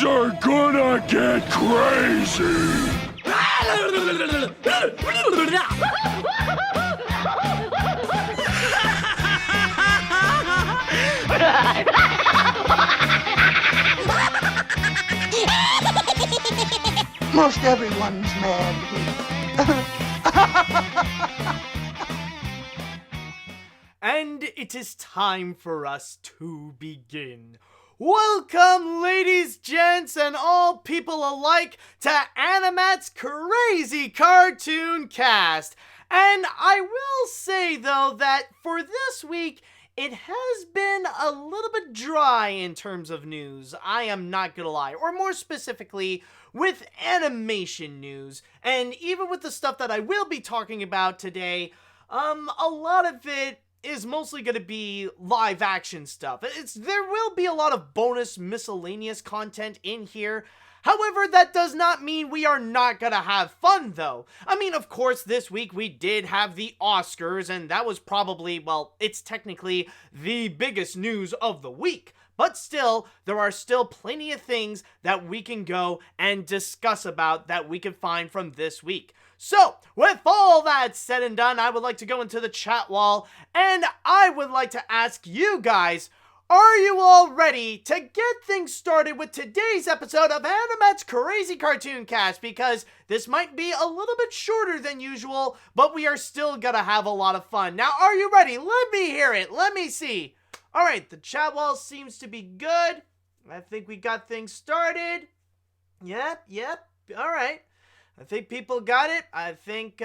Things are gonna get crazy! Most everyone's mad here. And it is time for us to begin. Welcome, ladies, gents, and all people alike to AniMat's Crazy Cartoon Cast. And I will say, though, that for this week, it has been a little bit dry in terms of news. I am not gonna lie. Or more specifically, with animation news. And even with the stuff that I will be talking about today, a lot of it is mostly going to be live action stuff. There will be a lot of bonus miscellaneous content in here. However, that does not mean we are not going to have fun, though. I mean, of course, this week we did have the Oscars, and that was probably, well, it's technically the biggest news of the week. But still, there are still plenty of things that we can go and discuss about that we can find from this week. So, with all that said and done, I would like to go into the chat wall, and I would like to ask you guys, are you all ready to get things started with today's episode of AniMat's Crazy Cartoon Cast? Because this might be a little bit shorter than usual, but we are still gonna have a lot of fun. Now, are you ready? Let me hear it. Let me see. Alright, the chat wall seems to be good. I think we got things started. Yep. Alright. I think people got it. I think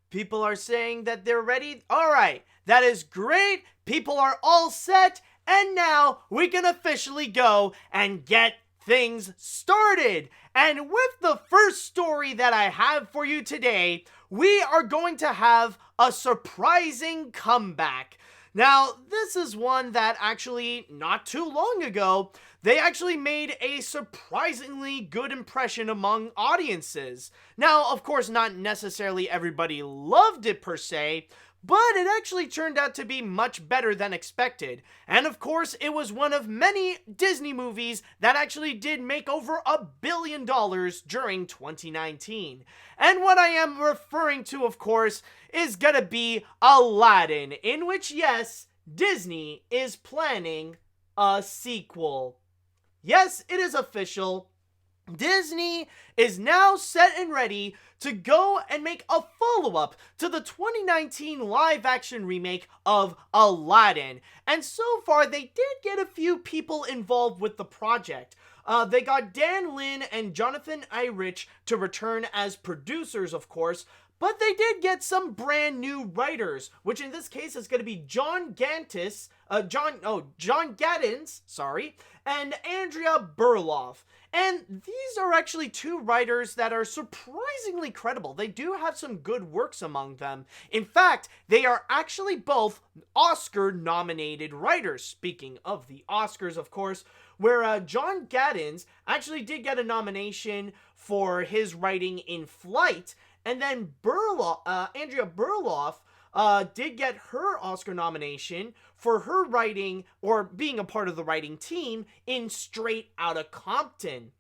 people are saying that they're ready. Alright, that is great. People are all set. And now we can officially go and get things started. And with the first story that I have for you today, we are going to have a surprising comeback. Now, this is one that actually, not too long ago, they actually made a surprisingly good impression among audiences. Now, of course, not necessarily everybody loved it per se, but it actually turned out to be much better than expected. And of course, it was one of many Disney movies that actually did make over $1 billion during 2019. And what I am referring to, of course, is gonna be Aladdin, in which, yes, Disney is planning a sequel. Yes, it is official. Disney is now set and ready to go and make a follow-up to the 2019 live-action remake of Aladdin. And so far, they did get a few people involved with the project. They got Dan Lin and Jonathan Irich to return as producers, of course, but they did get some brand new writers, which in this case is going to be John Gaddins, and Andrea Burloff. And these are actually two writers that are surprisingly credible. They do have some good works among them. In fact, they are actually both Oscar-nominated writers. Speaking of the Oscars, of course, where John Gaddins actually did get a nomination for his writing in Flight, and then Andrea Burloff did get her Oscar nomination for her writing, or being a part of the writing team, in Straight Outta Compton.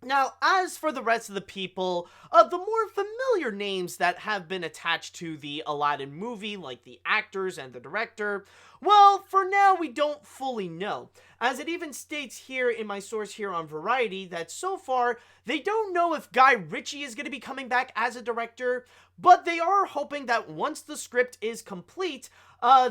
Now, as for the rest of the people, the more familiar names that have been attached to the Aladdin movie, like the actors and the director, well, for now we don't fully know, as it even states here in my source here on Variety that so far they don't know if Guy Ritchie is going to be coming back as a director, but they are hoping that once the script is complete,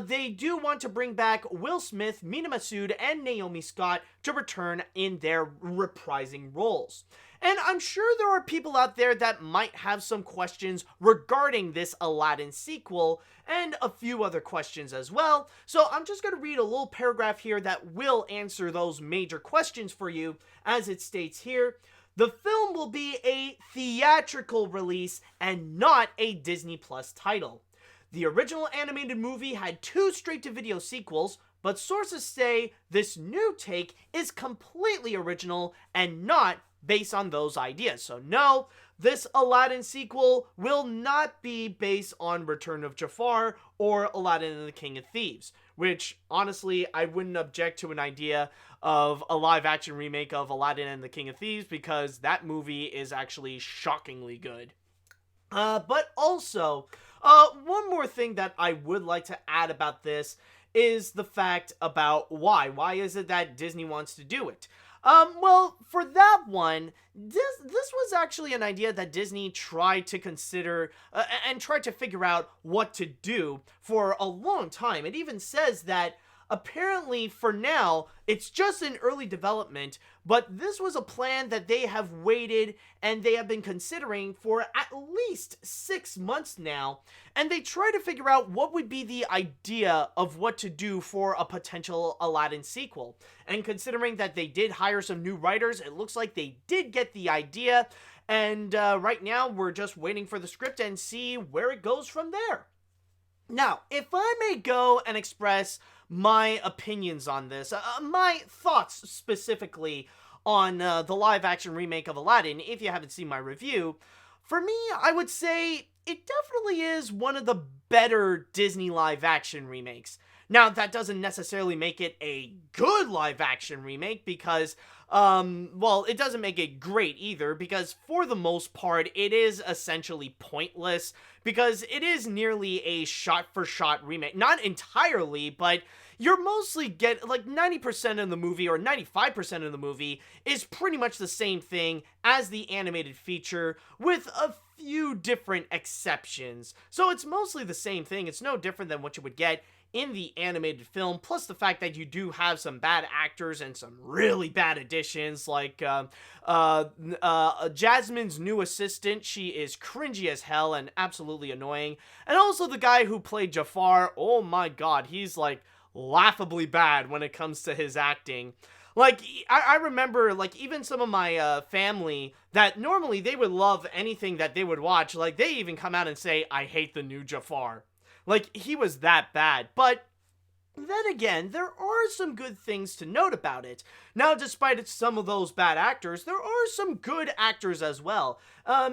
they do want to bring back Will Smith, Mina Massoud, and Naomi Scott to return in their reprising roles. And I'm sure there are people out there that might have some questions regarding this Aladdin sequel, and a few other questions as well. So I'm just going to read a little paragraph here that will answer those major questions for you, as it states here. The film will be a theatrical release and not a Disney Plus title. The original animated movie had 2 straight-to-video sequels, but sources say this new take is completely original and not based on those ideas. So no, this Aladdin sequel will not be based on Return of Jafar or Aladdin and the King of Thieves, which honestly I wouldn't object to an idea of a live-action remake of Aladdin and the King of Thieves, because that movie is actually shockingly good. But also, one more thing that I would like to add about this is the fact about why. Why is it that Disney wants to do it? Well, for that one, this was actually an idea that Disney tried to consider and tried to figure out what to do for a long time. It even says that apparently for now, it's just in early development, but this was a plan that they have waited and they have been considering for at least 6 months now, and they try to figure out what would be the idea of what to do for a potential Aladdin sequel. And considering that they did hire some new writers, it looks like they did get the idea, and right now we're just waiting for the script and see where it goes from there. Now, if I may go and express my opinions on this, my thoughts specifically on the live-action remake of Aladdin, if you haven't seen my review, for me, I would say it definitely is one of the better Disney live-action remakes. Now, that doesn't necessarily make it a good live-action remake because, well, it doesn't make it great either, because for the most part, it is essentially pointless, because it is nearly a shot-for-shot remake. Not entirely, but you're mostly like 90% of the movie, or 95% of the movie, is pretty much the same thing as the animated feature, with a few different exceptions. So it's mostly the same thing. It's no different than what you would get in the animated film, plus the fact that you do have some bad actors and some really bad additions, like Jasmine's new assistant. She is cringy as hell and absolutely annoying. And also the guy who played Jafar, oh my god, he's like laughably bad when it comes to his acting. Like, I remember, like, even some of my family that normally they would love anything that they would watch, like, they even come out and say, I hate the new Jafar. Like, he was that bad. But then again, there are some good things to note about it. Now, despite some of those bad actors, there are some good actors as well.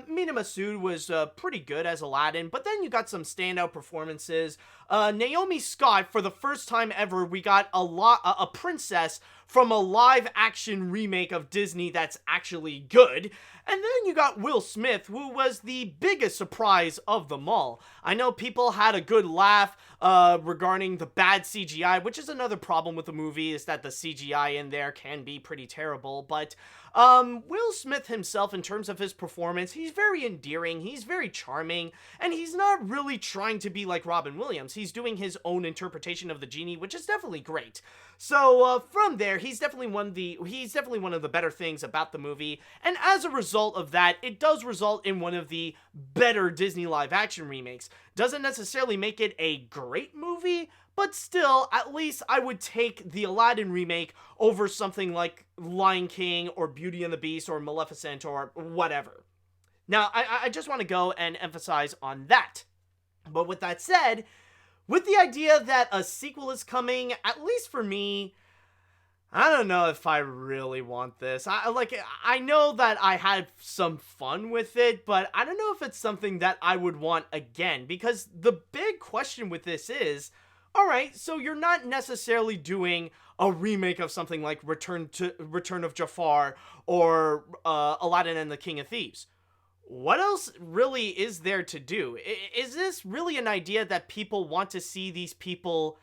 Mina Masood was pretty good as Aladdin, but then you got some standout performances. Naomi Scott, for the first time ever, we got a princess from a live-action remake of Disney that's actually good. And then you got Will Smith, who was the biggest surprise of them all. I know people had a good laugh regarding the bad CGI, which is another problem with the movie, is that the CGI in there can be pretty terrible, but Will Smith himself, in terms of his performance, he's very endearing, he's very charming, and he's not really trying to be like Robin Williams. He's doing his own interpretation of the genie, which is definitely great. So from there, he's definitely one of the better things about the movie, and as a result of that, it does result in one of the better Disney live-action remakes. Doesn't necessarily make it a great movie, but still, at least I would take the Aladdin remake over something like Lion King or Beauty and the Beast or Maleficent or whatever. Now, I just want to go and emphasize on that. But with that said, with the idea that a sequel is coming, at least for me, I don't know if I really want this. I know that I had some fun with it, but I don't know if it's something that I would want again, because the big question with this is, alright, so you're not necessarily doing a remake of something like Return of Jafar or Aladdin and the King of Thieves. What else really is there to do? Is this really an idea that people want to see these people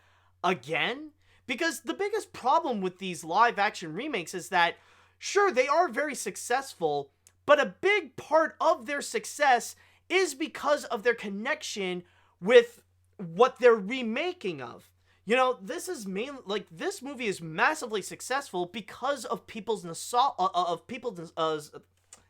again? Because the biggest problem with these live-action remakes is that, sure, they are very successful, but a big part of their success is because of their connection with what they're remaking of. You know, this movie is massively successful because of people's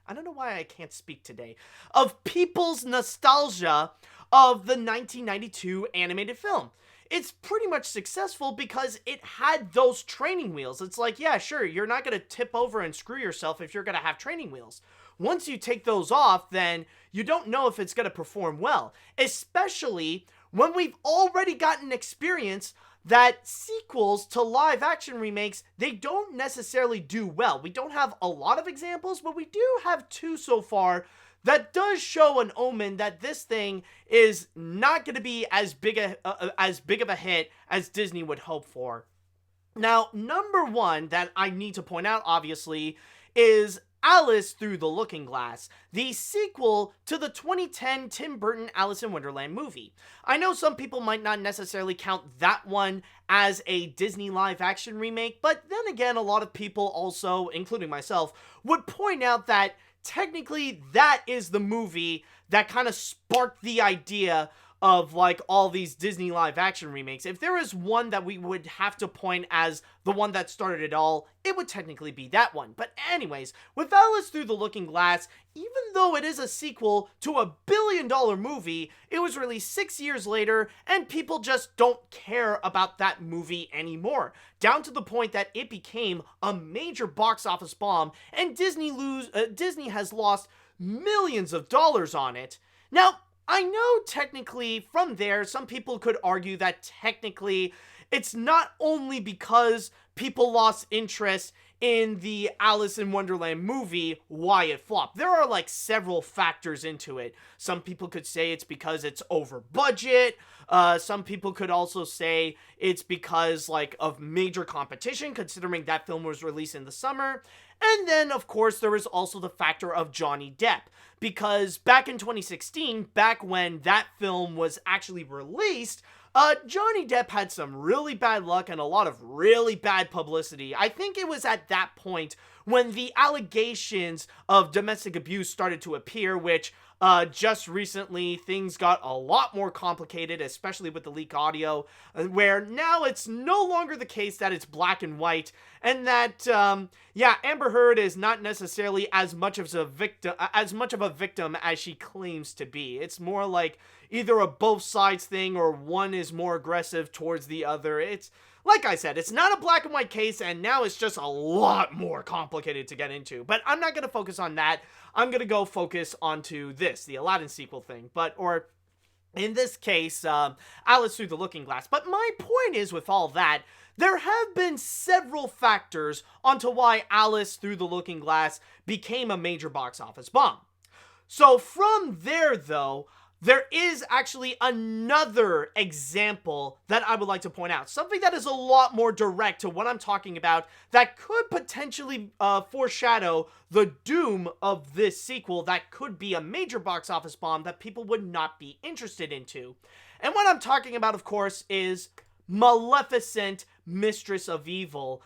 I don't know why I can't speak today. Of people's nostalgia of the 1992 animated film. It's pretty much successful because it had those training wheels. It's like, yeah, sure, you're not going to tip over and screw yourself if you're going to have training wheels. Once you take those off, then you don't know if it's going to perform well. Especially when we've already gotten experience that sequels to live-action remakes, they don't necessarily do well. We don't have a lot of examples, but we do have two so far that does show an omen that this thing is not going to be as big of a hit as Disney would hope for. Now, number one that I need to point out, obviously, is Alice Through the Looking Glass, the sequel to the 2010 Tim Burton Alice in Wonderland movie. I know some people might not necessarily count that one as a Disney live-action remake, but then again, a lot of people also, including myself, would point out that technically that is the movie that kind of sparked the idea of like all these Disney live action remakes. If there is one that we would have to point as the one that started it all, it would technically be that one. But anyways, with Alice Through the Looking Glass, even though it is a sequel to a billion-dollar movie, it was released 6 years later, and people just don't care about that movie anymore. Down to the point that it became a major box office bomb, and Disney has lost millions of dollars on it. Now, I know technically from there, some people could argue that technically it's not only because people lost interest in the Alice in Wonderland movie why it flopped. There are like several factors into it. Some people could say it's because it's over budget. Some people could also say it's because like of major competition, considering that film was released in the summer. And then, of course, there is also the factor of Johnny Depp, because back in 2016, back when that film was actually released, Johnny Depp had some really bad luck and a lot of really bad publicity. I think it was at that point when the allegations of domestic abuse started to appear, which just recently things got a lot more complicated, especially with the leak audio, where now it's no longer the case that it's black and white, and that Amber Heard is not necessarily as much of a victim as she claims to be. It's more like either a both sides thing or one is more aggressive towards the other. It's like I said, it's not a black and white case, and now it's just a lot more complicated to get into. But I'm not going to focus on that. I'm going to go focus onto this, the Aladdin sequel thing. Or in this case, Alice Through the Looking Glass. But my point is, with all that, there have been several factors onto why Alice Through the Looking Glass became a major box office bomb. So from there, though, there is actually another example that I would like to point out. Something that is a lot more direct to what I'm talking about that could potentially foreshadow the doom of this sequel that could be a major box office bomb that people would not be interested into. And what I'm talking about, of course, is Maleficent, Mistress of Evil.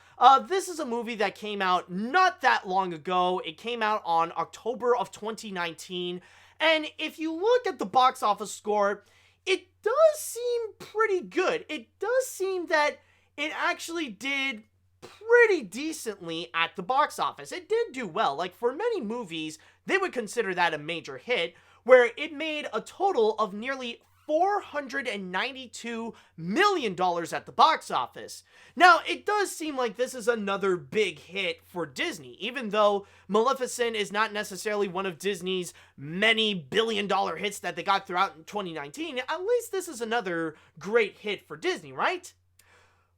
This is a movie that came out not that long ago. It came out on October of 2019. And if you look at the box office score, it does seem pretty good. It does seem that it actually did pretty decently at the box office. It did do well. Like, for many movies, they would consider that a major hit, where it made a total of nearly $492 million at the box office. Now, it does seem like this is another big hit for Disney, even though Maleficent is not necessarily one of Disney's many billion-dollar hits that they got throughout in 2019. At least this is another great hit for Disney, right?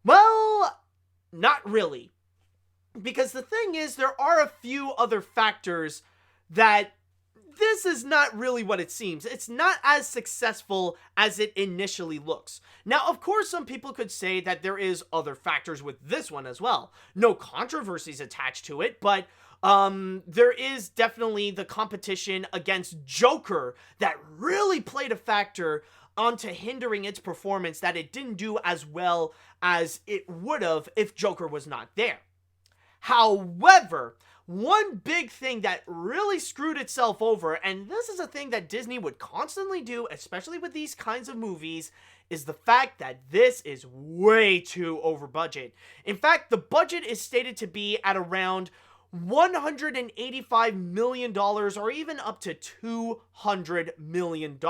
Well, not really. Because the thing is, there are a few other factors that this is not really what it seems. It's not as successful as it initially looks. Now, of course, some people could say that there is other factors with this one as well. No controversies attached to it, but there is definitely the competition against Joker that really played a factor onto hindering its performance, that it didn't do as well as it would have if Joker was not there. However, one big thing that really screwed itself over, and this is a thing that Disney would constantly do, especially with these kinds of movies, is the fact that this is way too over budget. In fact, the budget is stated to be at around $185 million or even up to $200 million.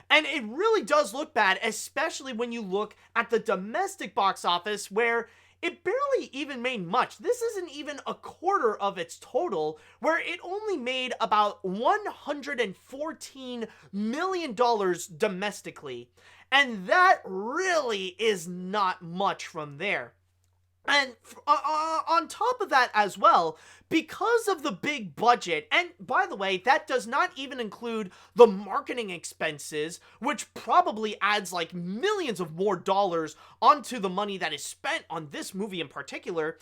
And it really does look bad, especially when you look at the domestic box office, where it barely even made much. This isn't even a quarter of its total, where it only made about $114 million domestically. And that really is not much from there. And on top of that as well, because of the big budget, and by the way, that does not even include the marketing expenses, which probably adds like millions of more dollars onto the money that is spent on this movie in particular,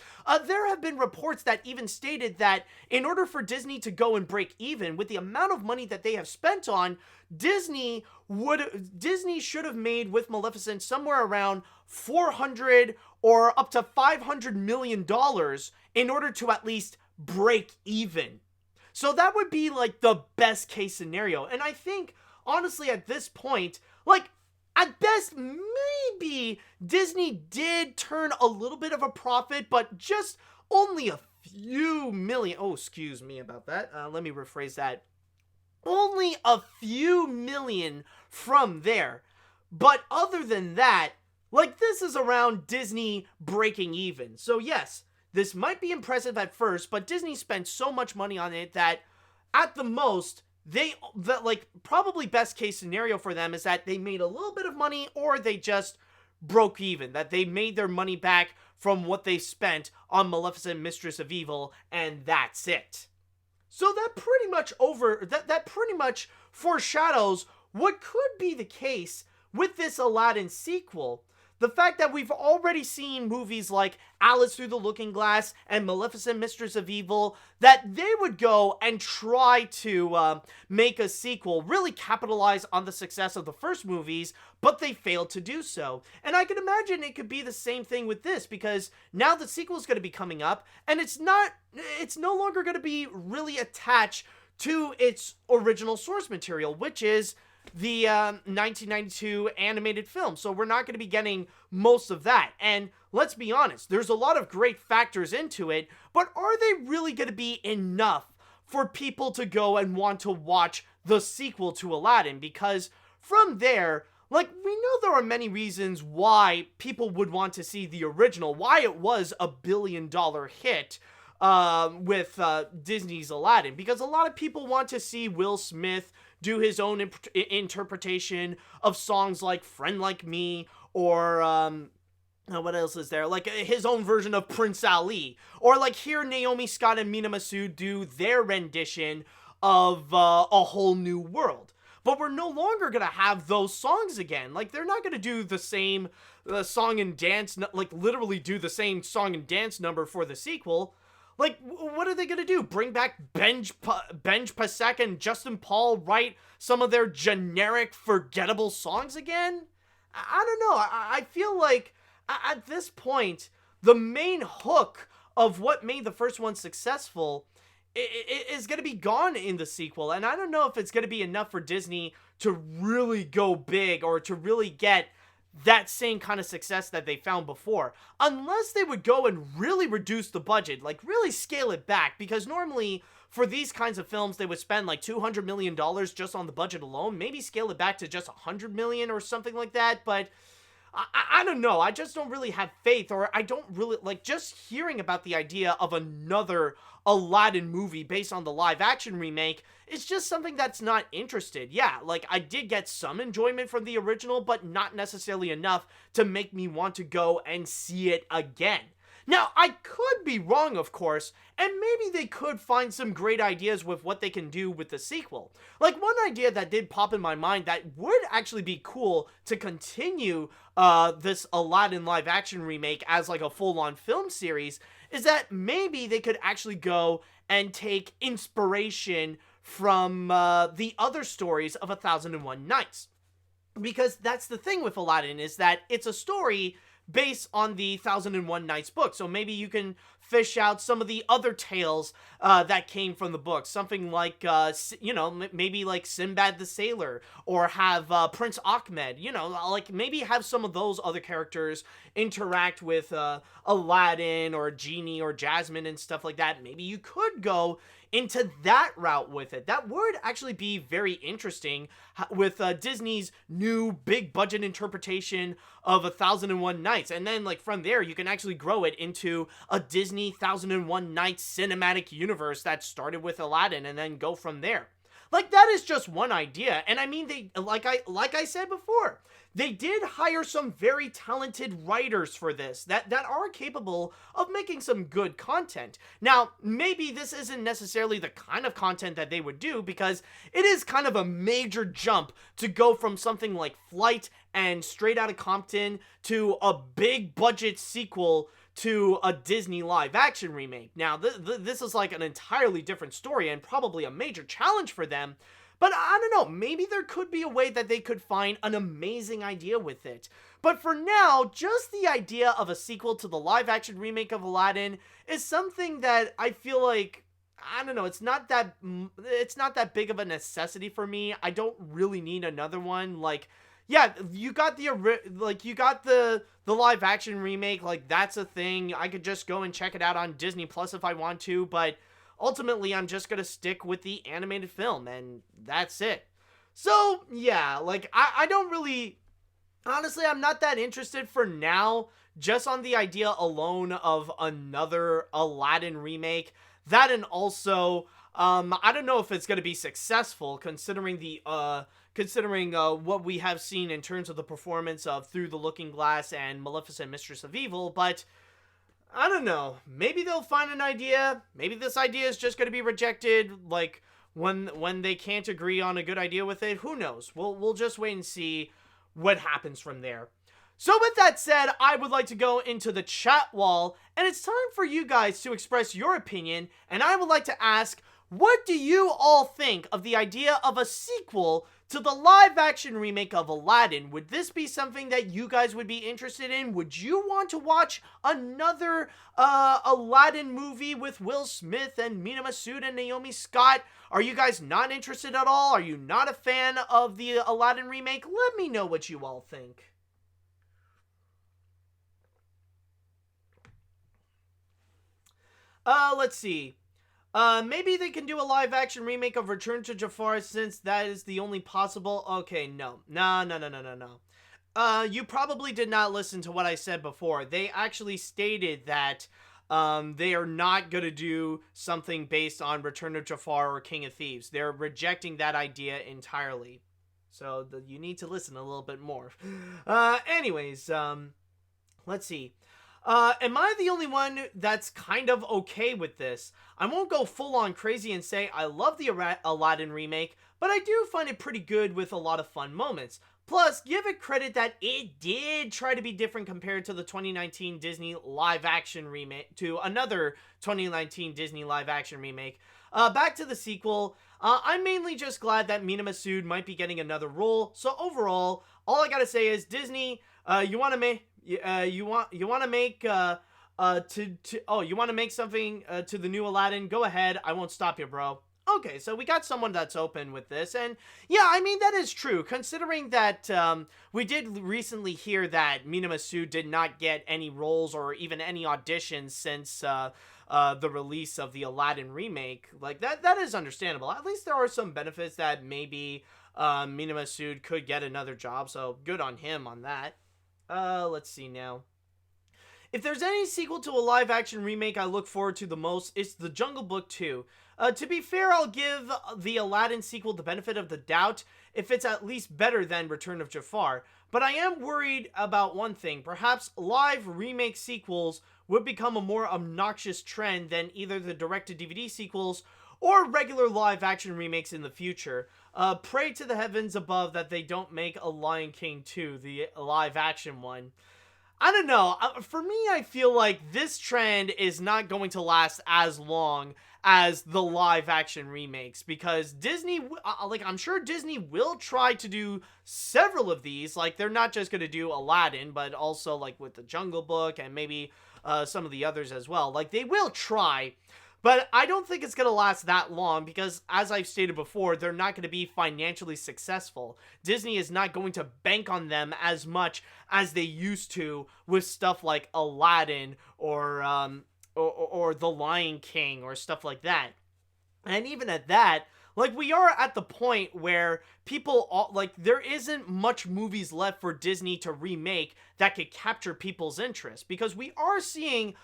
there have been reports that even stated that in order for Disney to go and break even with the amount of money that they have spent on, Disney should have made with Maleficent somewhere around 400 or up to $500 million in order to at least break even. So that would be like the best case scenario. And I think, honestly, at this point, like, at best, maybe Disney did turn a little bit of a profit, but just only a few million. Oh, excuse me about that. Let me rephrase that. Only a few million from there. But other than that, like, this is around Disney breaking even. So yes, this might be impressive at first, but Disney spent so much money on it that at the most, probably best case scenario for them is that they made a little bit of money or they just broke even, that they made their money back from what they spent on Maleficent, Mistress of Evil, and that's it. So that pretty much foreshadows what could be the case with this Aladdin sequel. The fact that we've already seen movies like Alice Through the Looking Glass and Maleficent, Mistress of Evil, that they would go and try to make a sequel, really capitalize on the success of the first movies, but they failed to do so. And I can imagine it could be the same thing with this, because now the sequel is going to be coming up, and it's no longer going to be really attached to its original source material, which is the 1992 animated film. So we're not going to be getting most of that. And let's be honest, there's a lot of great factors into it, but are they really going to be enough for people to go and want to watch the sequel to Aladdin? Because from there, like, we know there are many reasons why people would want to see the original, why it was a billion-dollar hit with Disney's Aladdin, because a lot of people want to see Will Smith do his own interpretation of songs like Friend Like Me, or what else is there? Like his own version of Prince Ali, or like hear Naomi Scott and Mina Masood do their rendition of A Whole New World. But we're no longer gonna have those songs again. Like, they're not gonna do the same song and dance, like literally do the same song and dance number for the sequel. Like, what are they gonna do? Bring back Benj Pasek and Justin Paul write some of their generic, forgettable songs again? I don't know. I feel like, at this point, the main hook of what made the first one successful is gonna be gone in the sequel. And I don't know if it's gonna be enough for Disney to really go big, or to really get that same kind of success that they found before, unless they would go and really reduce the budget, like really scale it back, because normally for these kinds of films they would spend like $200 million just on the budget alone, maybe scale it back to just $100 million or something like that. But I don't know, I just don't really have faith, or I don't really like just hearing about the idea of another Aladdin movie based on the live action remake. It's just something that's not interested. Yeah, like, I did get some enjoyment from the original, but not necessarily enough to make me want to go and see it again. Now, I could be wrong, of course, and maybe they could find some great ideas with what they can do with the sequel. Like, one idea that did pop in my mind that would actually be cool to continue this Aladdin live-action remake as, like, a full-on film series is that maybe they could actually go and take inspiration from the other stories of 1001 Nights. Because that's the thing with Aladdin, is that it's a story based on the 1001 Nights book. So maybe you can fish out some of the other tales that came from the book. Something like, maybe like Sinbad the Sailor, or have Prince Ahmed, like maybe have some of those other characters interact with Aladdin or Genie or Jasmine and stuff like that. Maybe you could go into that route with it. That would actually be very interesting with Disney's new big budget interpretation of 1001 Nights. And then, like, from there, you can actually grow it into a Disney 1001 Nights cinematic universe that started with Aladdin and then go from there. Like, that is just one idea. And I mean, they, like I said before, they did hire some very talented writers for this that are capable of making some good content. Now, maybe this isn't necessarily the kind of content that they would do, because it is kind of a major jump to go from something like Flight and Straight Outta Compton to a big budget sequel to a Disney live action remake. Now, this is like an entirely different story and probably a major challenge for them. But I don't know, maybe there could be a way that they could find an amazing idea with it. But for now, just the idea of a sequel to the live-action remake of Aladdin is something that I feel like, I don't know, it's not that big of a necessity for me. I don't really need another one. Like, yeah, you got the live-action remake, like, that's a thing. I could just go and check it out on Disney Plus if I want to, but ultimately, I'm just gonna stick with the animated film, and that's it. So, yeah, like, I don't really... Honestly, I'm not that interested for now, just on the idea alone of another Aladdin remake. That, and also, I don't know if it's gonna be successful, considering what we have seen in terms of the performance of Through the Looking Glass and Maleficent Mistress of Evil, but I don't know. Maybe they'll find an idea. Maybe this idea is just going to be rejected, like, when they can't agree on a good idea with it. Who knows? We'll just wait and see what happens from there. So with that said, I would like to go into the chat wall, and it's time for you guys to express your opinion, and I would like to ask, what do you all think of the idea of a sequel to the live-action remake of Aladdin? Would this be something that you guys would be interested in? Would you want to watch another Aladdin movie with Will Smith and Mina Masood and Naomi Scott? Are you guys not interested at all? Are you not a fan of the Aladdin remake? Let me know what you all think. Let's see. Maybe they can do a live-action remake of Return to Jafar, since that is the only possible... Okay, no. No. You probably did not listen to what I said before. They actually stated that they are not going to do something based on Return of Jafar or King of Thieves. They're rejecting that idea entirely. So you need to listen a little bit more. Anyways, let's see. Am I the only one that's kind of okay with this? I won't go full on crazy and say I love the Aladdin remake, but I do find it pretty good with a lot of fun moments. Plus, give it credit that it did try to be different compared to the 2019 Disney live-action remake, to another 2019 Disney live-action remake. Back to the sequel, I'm mainly just glad that Mina Masood might be getting another role, so overall, all I gotta say is, Disney, you want to make something to the new Aladdin? Go ahead, I won't stop you, bro. Okay, so we got someone that's open with this, and yeah, I mean, that is true, considering that we did recently hear that Mina Masood did not get any roles or even any auditions since the release of the Aladdin remake. Like, that is understandable. At least there are some benefits that maybe Mina Masood could get another job, so good on him on that. Let's see now. If there's any sequel to a live-action remake I look forward to the most, it's The Jungle Book 2. To be fair, I'll give the Aladdin sequel the benefit of the doubt if it's at least better than Return of Jafar. But I am worried about one thing. Perhaps live remake sequels would become a more obnoxious trend than either the direct-to-DVD sequels or regular live-action remakes in the future. Pray to the heavens above that they don't make a Lion King 2, the live-action one. I don't know. For me, I feel like this trend is not going to last as long as the live-action remakes, because Disney, I'm sure Disney will try to do several of these. Like, they're not just going to do Aladdin, but also, like, with The Jungle Book and maybe some of the others as well. Like, they will try, but I don't think it's going to last that long because, as I've stated before, they're not going to be financially successful. Disney is not going to bank on them as much as they used to with stuff like Aladdin or The Lion King or stuff like that. And even at that, Like, we are at the point where there isn't much movies left for Disney to remake that could capture people's interest, because we are seeing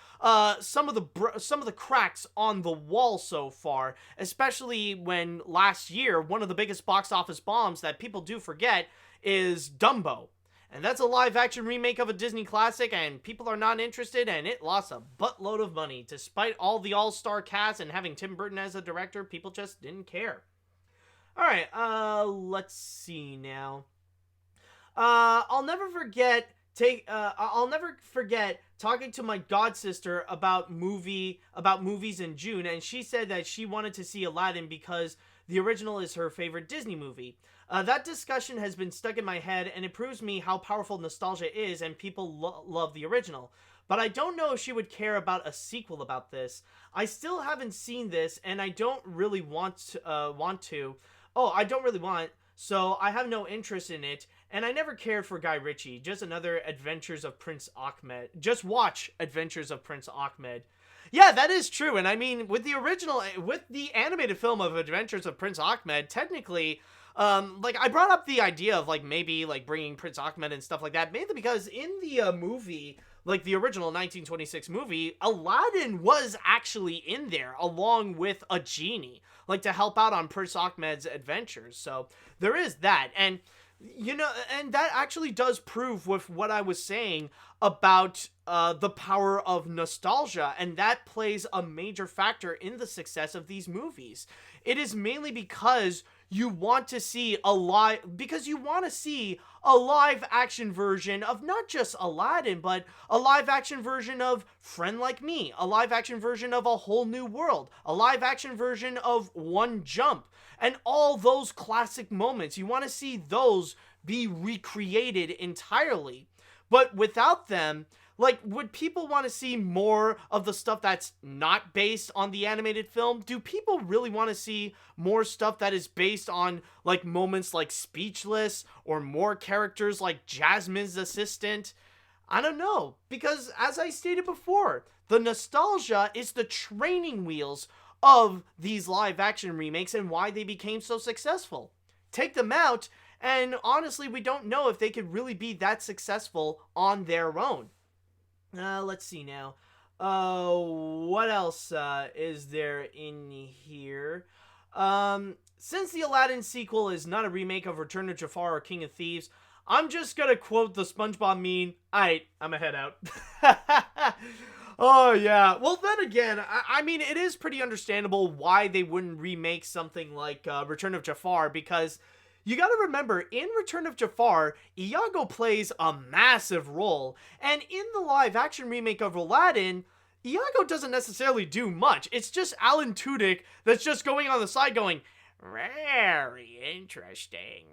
some of the cracks on the wall so far, especially when last year one of the biggest box office bombs that people do forget is Dumbo. And that's a live-action remake of a Disney classic, and people are not interested, and it lost a buttload of money. Despite all the all-star cast and having Tim Burton as a director, people just didn't care. Alright, let's see now. I'll never forget talking to my god sister about movies in June, and she said that she wanted to see Aladdin because the original is her favorite Disney movie. That discussion has been stuck in my head, and it proves me how powerful nostalgia is, and people love the original. But I don't know if she would care about a sequel about this. I still haven't seen this, and I don't really want to. I don't really want, so I have no interest in it, and I never cared for Guy Ritchie. Just another Adventures of Prince Ahmed. Just watch Adventures of Prince Ahmed. Yeah, that is true, and I mean, with the animated film of Adventures of Prince Ahmed, technically, I brought up the idea of, maybe, bringing Prince Ahmed and stuff like that, mainly because in the movie, the original 1926 movie, Aladdin was actually in there, along with a genie, to help out on Prince Ahmed's adventures, so there is that, and that actually does prove with what I was saying about the power of nostalgia, and that plays a major factor in the success of these movies. It is mainly because you want to see a live action version of not just Aladdin, but a live action version of Friend Like Me, a live action version of A Whole New World, a live action version of One Jump, and all those classic moments. You want to see those be recreated entirely. But without them, would people want to see more of the stuff that's not based on the animated film? Do people really want to see more stuff that is based on, moments like Speechless, or more characters like Jasmine's assistant? I don't know, because as I stated before, the nostalgia is the training wheels of these live-action remakes and why they became so successful. Take them out, and honestly, we don't know if they could really be that successful on their own. Let's see now. What else is there in here? Since the Aladdin sequel is not a remake of Return of Jafar or King of Thieves, I'm just gonna quote the SpongeBob meme. Aight, I'ma head out. Oh, yeah. Well, then again, I mean, it is pretty understandable why they wouldn't remake something like Return of Jafar, because you gotta remember, in Return of Jafar, Iago plays a massive role, and in the live-action remake of Aladdin, Iago doesn't necessarily do much. It's just Alan Tudyk that's just going on the side going, very interesting.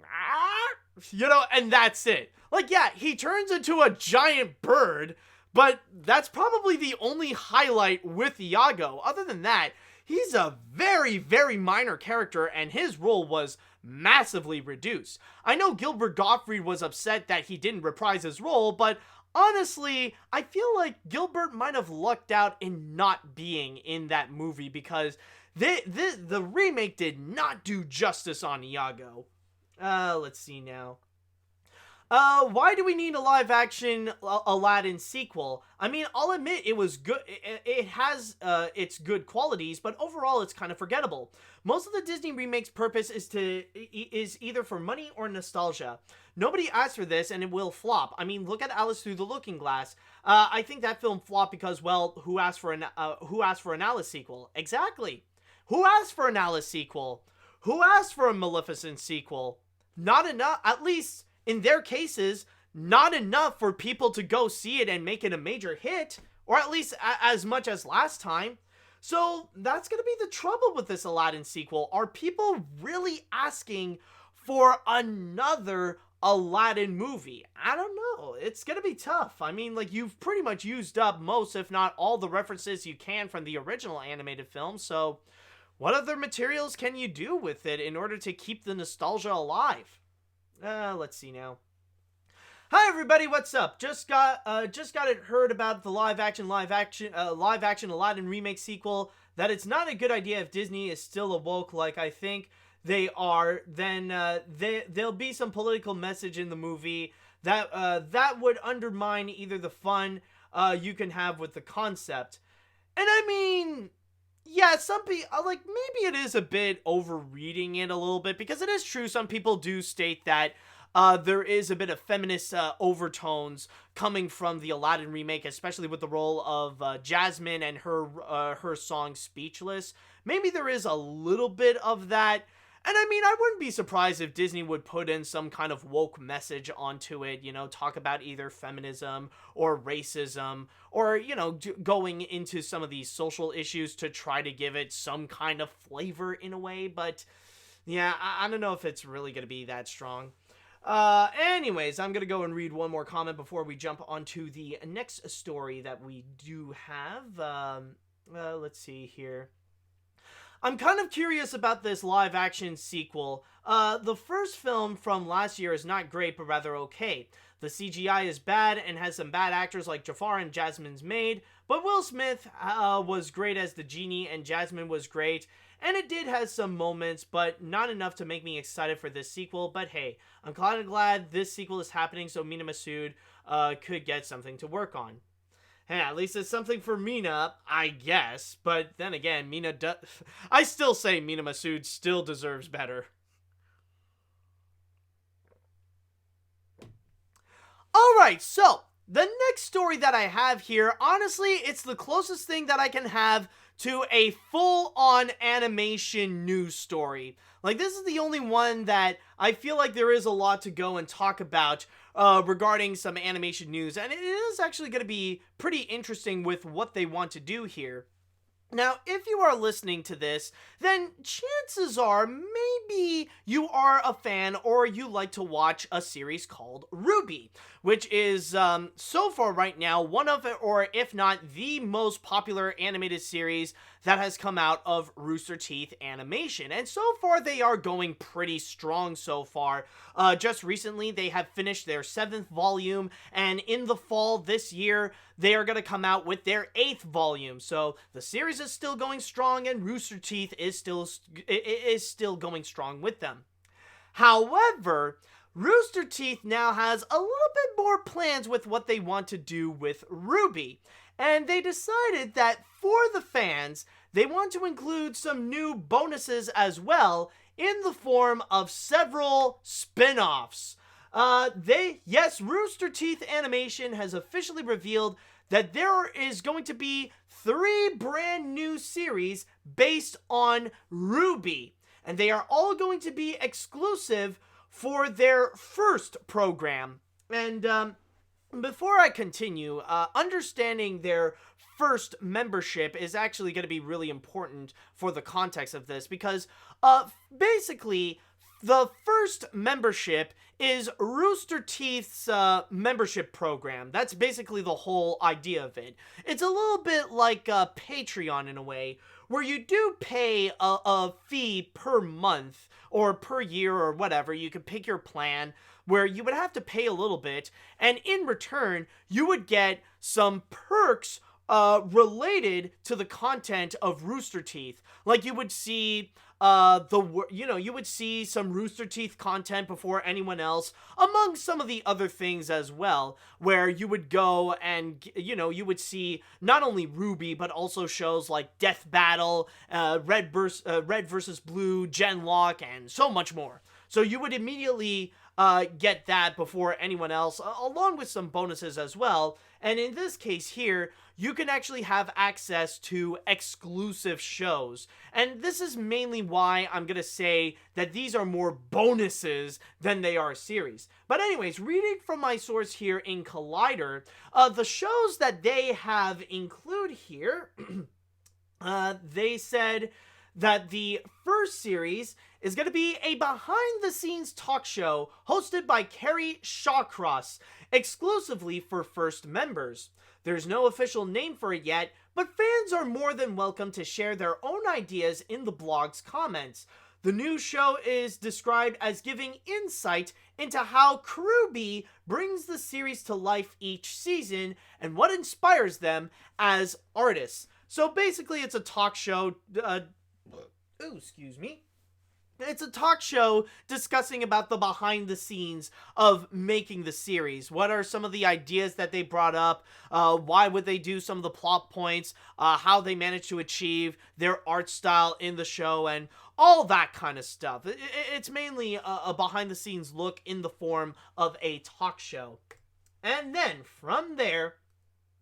And that's it. Yeah, he turns into a giant bird, but that's probably the only highlight with Iago. Other than that, he's a very, very minor character, and his role was massively reduced. I know Gilbert Gottfried was upset that he didn't reprise his role, but honestly, I feel like Gilbert might have lucked out in not being in that movie, because the remake did not do justice on Iago. Let's see now. Why do we need a live-action Aladdin sequel? I mean, I'll admit it was good. It has its good qualities, but overall it's kind of forgettable. Most of the Disney remake's purpose is either for money or nostalgia. Nobody asked for this, and it will flop. I mean, look at Alice Through the Looking Glass. I think that film flopped because, well, who asked for an Alice sequel? Exactly. Who asked for an Alice sequel? Who asked for a Maleficent sequel? Not enough. At least in their cases, not enough for people to go see it and make it a major hit, or at least as much as last time. So that's going to be the trouble with this Aladdin sequel. Are people really asking for another Aladdin movie? I don't know. It's going to be tough. I mean, you've pretty much used up most, if not all, the references you can from the original animated film, so what other materials can you do with it in order to keep the nostalgia alive? Let's see now. Hi everybody, what's up? Just got it heard about the live action Aladdin remake sequel, that it's not a good idea if Disney is still awoke like I think. they are, then there'll be some political message in the movie that would undermine either the fun you can have with the concept. And I mean, yeah, some people, like, maybe it is a bit overreading it a little bit, because it is true, some people do state that there is a bit of feminist overtones coming from the Aladdin remake, especially with the role of Jasmine and her song Speechless. Maybe there is a little bit of that. And I mean, I wouldn't be surprised if Disney would put in some kind of woke message onto it, you know, talk about either feminism or racism, or, you know, going into some of these social issues to try to give it some kind of flavor in a way. But yeah, I don't know if it's really going to be that strong. Anyways, I'm going to go and read one more comment before we jump onto the next story that we do have. Let's see here. I'm kind of curious about this live-action sequel. The first film from last year is not great, but rather okay. The CGI is bad and has some bad actors like Jafar and Jasmine's maid, but Will Smith was great as the genie and Jasmine was great, and it did have some moments, but not enough to make me excited for this sequel. But hey, I'm kind of glad this sequel is happening so Mina Masood could get something to work on. Hey, at least it's something for Mina, I guess. But then again, I still say Mina Masood still deserves better. Alright, so, the next story that I have here, honestly, it's the closest thing that I can have to a full-on animation news story. Like, this is the only one that I feel like there is a lot to go and talk about regarding some animation news, and it is actually going to be pretty interesting with what they want to do here. Now, if you are listening to this, then chances are maybe you are a fan or you like to watch a series called RWBY, which is, so far right now, one of, or if not the most popular animated series that has come out of Rooster Teeth Animation. And so far, they are going pretty strong so far. Just recently, they have finished their 7th volume, and in the fall this year, they are going to come out with their 8th volume. So the series is still going strong, and Rooster Teeth is still going strong with them. However, Rooster Teeth now has a little bit more plans with what they want to do with RWBY. And they decided that for the fans, they want to include some new bonuses as well in the form of several spin-offs. Rooster Teeth Animation has officially revealed that there is going to be 3 brand new series based on RWBY. And they are all going to be exclusive for their first program. And, before I continue, understanding their first membership is actually going to be really important for the context of this, because basically the first membership is Rooster Teeth's membership program. That's basically the whole idea of it. It's a little bit like Patreon in a way, where you do pay a fee per month or per year or whatever. You can pick your plan, where you would have to pay a little bit, and in return, you would get some perks related to the content of Rooster Teeth. Like, you would see you would see some Rooster Teeth content before anyone else, among some of the other things as well, where you would go and, you would see not only RWBY, but also shows like Death Battle, Red versus Blue, Genlock, and so much more. So you would immediately get that before anyone else, along with some bonuses as well. And in this case here, you can actually have access to exclusive shows. And this is mainly why I'm going to say that these are more bonuses than they are series. But anyways, reading from my source here in Collider, the shows that they have include here, they said that the first series is going to be a behind-the-scenes talk show hosted by Carrie Shawcross, exclusively for first members. There's no official name for it yet, but fans are more than welcome to share their own ideas in the blog's comments. The new show is described as giving insight into how RWBY brings the series to life each season and what inspires them as artists. So basically, it's a talk show. Excuse me. It's a talk show discussing about the behind the scenes of making the series. What are some of the ideas that they brought up? Why would they do some of the plot points? How they managed to achieve their art style in the show, and all that kind of stuff. It's mainly a behind the scenes look in the form of a talk show. And then from there,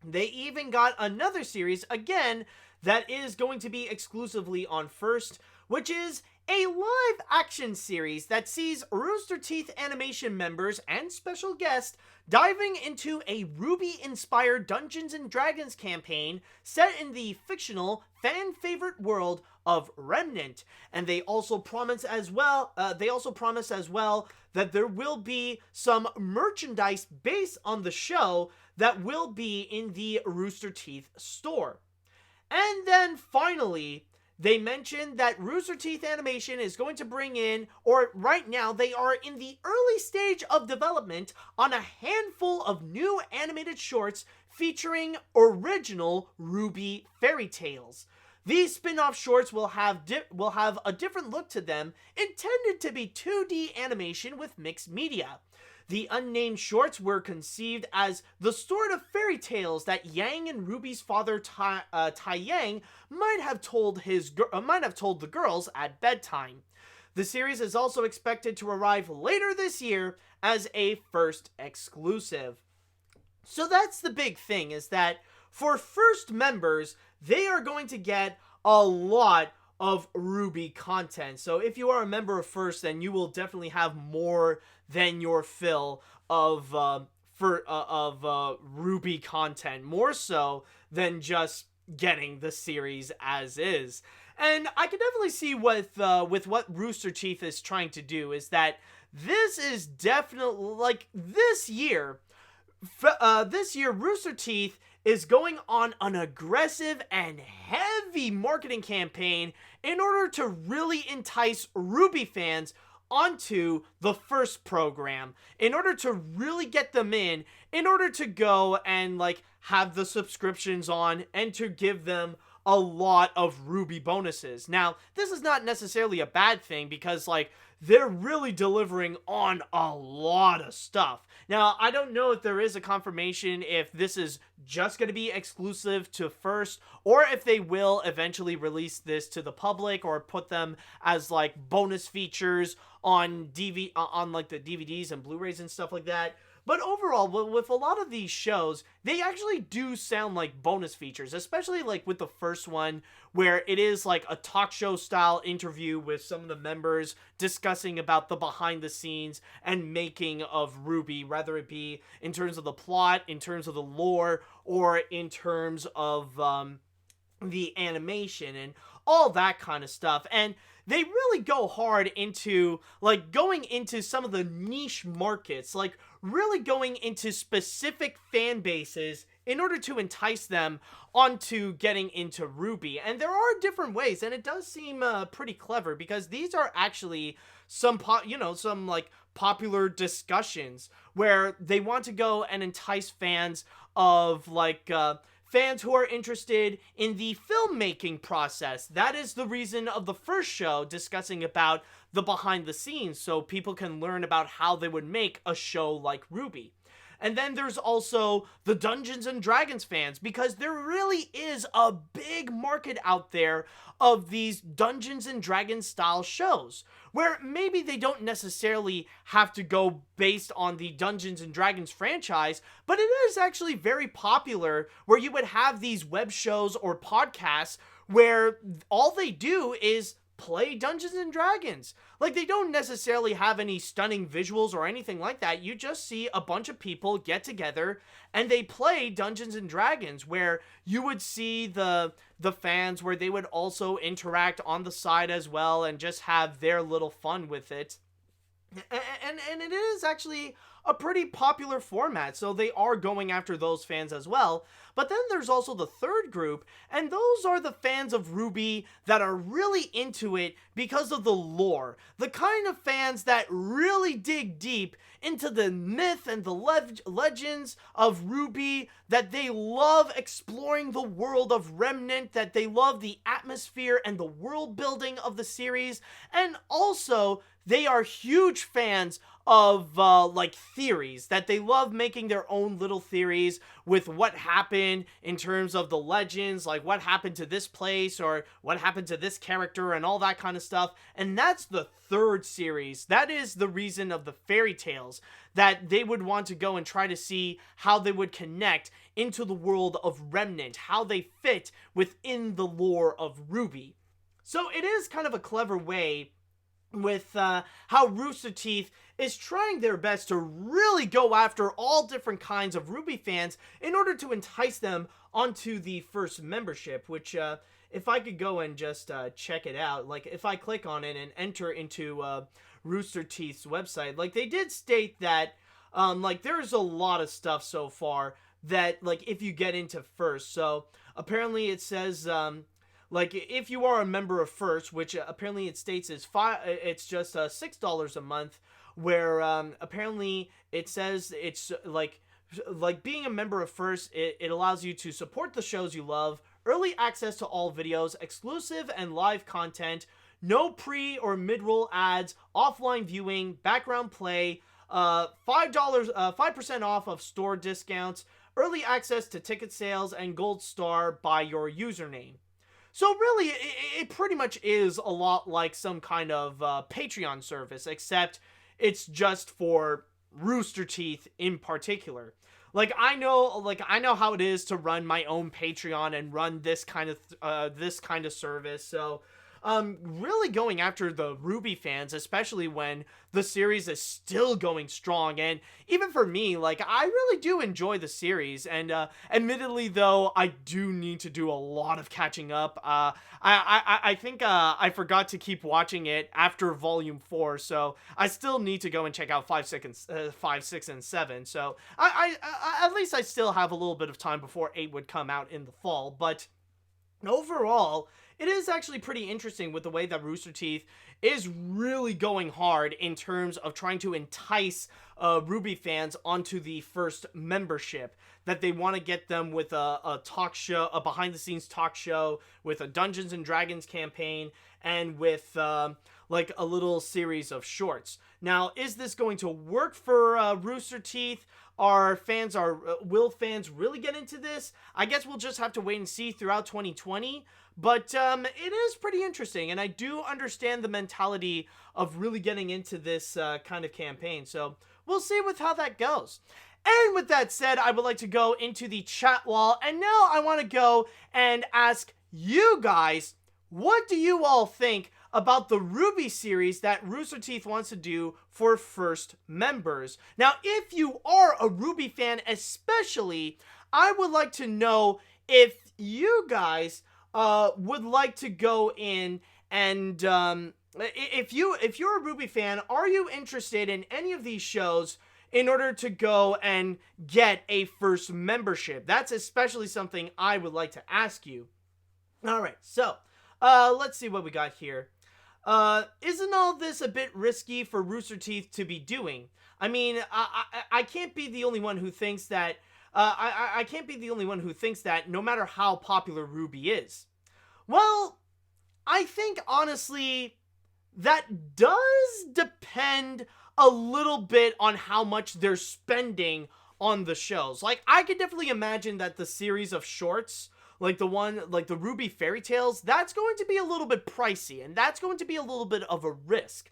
they even got another series, again, that is going to be exclusively on First, which is a live action series that sees Rooster Teeth Animation members and special guests diving into a RWBY-inspired Dungeons & Dragons campaign set in the fictional fan-favorite world of Remnant. And they also promise as well that there will be some merchandise based on the show that will be in the Rooster Teeth store. And then finally, they mentioned that Rooster Teeth Animation is going to bring in, or right now they are in the early stage of development on a handful of new animated shorts featuring original RWBY fairy tales. These spin-off shorts will have a different look to them, intended to be 2D animation with mixed media. The unnamed shorts were conceived as the sort of fairy tales that Yang and RWBY's father Tai Yang might have told the girls at bedtime. The series is also expected to arrive later this year as a First exclusive. So that's the big thing, is that for First members, they are going to get a lot of RWBY content. So if you are a member of First, then you will definitely have more than your fill of RWBY content, more so than just getting the series as is. And I can definitely see with what Rooster Teeth is trying to do is that this is definitely, like, this year Rooster Teeth is going on an aggressive and heavy marketing campaign in order to really entice RWBY fans onto the First program, in order to really get them in order to go and, like, have the subscriptions on and to give them a lot of RWBY bonuses. Now, this is not necessarily a bad thing because, like, they're really delivering on a lot of stuff. Now, I don't know if there is a confirmation if this is just going to be exclusive to First, or if they will eventually release this to the public or put them as, like, bonus features on like the DVDs and Blu-rays and stuff like that. But overall, with a lot of these shows, they actually do sound like bonus features, especially like with the first one, where it is like a talk show style interview with some of the members discussing about the behind the scenes and making of RWBY, whether it be in terms of the plot, in terms of the lore, or in terms of the animation and all that kind of stuff. And they really go hard into, like, going into some of the niche markets, like, really going into specific fan bases in order to entice them onto getting into RWBY. And there are different ways, and it does seem pretty clever, because these are actually some popular discussions where they want to go and entice fans of, like, fans who are interested in the filmmaking process. That is the reason of the first show, discussing about the behind the scenes, so people can learn about how they would make a show like RWBY. And then there's also the Dungeons & Dragons fans, because there really is a big market out there of these Dungeons & Dragons style shows, where maybe they don't necessarily have to go based on the Dungeons & Dragons franchise, but it is actually very popular, where you would have these web shows or podcasts where all they do is play Dungeons & Dragons. Like, they don't necessarily have any stunning visuals or anything like that. You just see a bunch of people get together and they play Dungeons & Dragons, where you would see the fans, where they would also interact on the side as well and just have their little fun with it. And it is actually a pretty popular format, so they are going after those fans as well. But then there's also the third group, and those are the fans of RWBY that are really into it because of the lore. The kind of fans that really dig deep into the myth and the legends of RWBY, that they love exploring the world of Remnant, that they love the atmosphere and the world building of the series, and also they are huge fans of like theories, that they love making their own little theories with what happened in terms of the legends, like what happened to this place or what happened to this character and all that kind of stuff. And that's the third series. That is the reason of the fairy tales, that they would want to go and try to see how they would connect into the world of Remnant, how they fit within the lore of RWBY. So it is kind of a clever way with how Rooster Teeth is trying their best to really go after all different kinds of RWBY fans in order to entice them onto the first membership, which if I could go and just check it out, like if I click on it and enter into Rooster Teeth's website, like they did state that like there's a lot of stuff so far that like if you get into first. So apparently it says like if you are a member of First, which apparently it states is it's just $6 a month, where apparently it says it's like being a member of First, it allows you to support the shows you love, early access to all videos, exclusive and live content, no pre or mid-roll ads, offline viewing, background play, $5% off of store discounts, early access to ticket sales, and gold star by your username. So really, it pretty much is a lot like some kind of Patreon service, except it's just for Rooster Teeth in particular. Like I know how it is to run my own Patreon and run this kind of service. So really going after the RWBY fans, especially when the series is still going strong. And even for me, like I really do enjoy the series, and admittedly though, I do need to do a lot of catching up. I think I forgot to keep watching it after volume 4, so I still need to go and check out 5, 6, and 7. So I at least I still have a little bit of time before 8 would come out in the fall. But overall, it is actually pretty interesting with the way that Rooster Teeth is really going hard in terms of trying to entice RWBY fans onto the first membership, that they want to get them with a talk show, a behind-the-scenes talk show, with a Dungeons and Dragons campaign, and with like a little series of shorts. Now, is this going to work for Rooster Teeth? Will fans really get into this? I guess we'll just have to wait and see throughout 2020. But it is pretty interesting, and I do understand the mentality of really getting into this kind of campaign. So we'll see with how that goes. And with that said, I would like to go into the chat wall, and now I want to go and ask you guys, what do you all think about the RWBY series that Rooster Teeth wants to do for first members? Now, if you are a RWBY fan especially, I would like to know if you guys would like to go in and if you're a RWBY fan, are you interested in any of these shows in order to go and get a first membership? That's especially something I would like to ask you. All right, so let's see what we got here. Isn't all this a bit risky for Rooster Teeth to be doing? I mean, I can't be the only one who thinks that. I can't be the only one who thinks that, no matter how popular RWBY is. Well, I think honestly that does depend a little bit on how much they're spending on the shows. Like, I could definitely imagine that the series of shorts, like the RWBY fairy tales, that's going to be a little bit pricey, and that's going to be a little bit of a risk.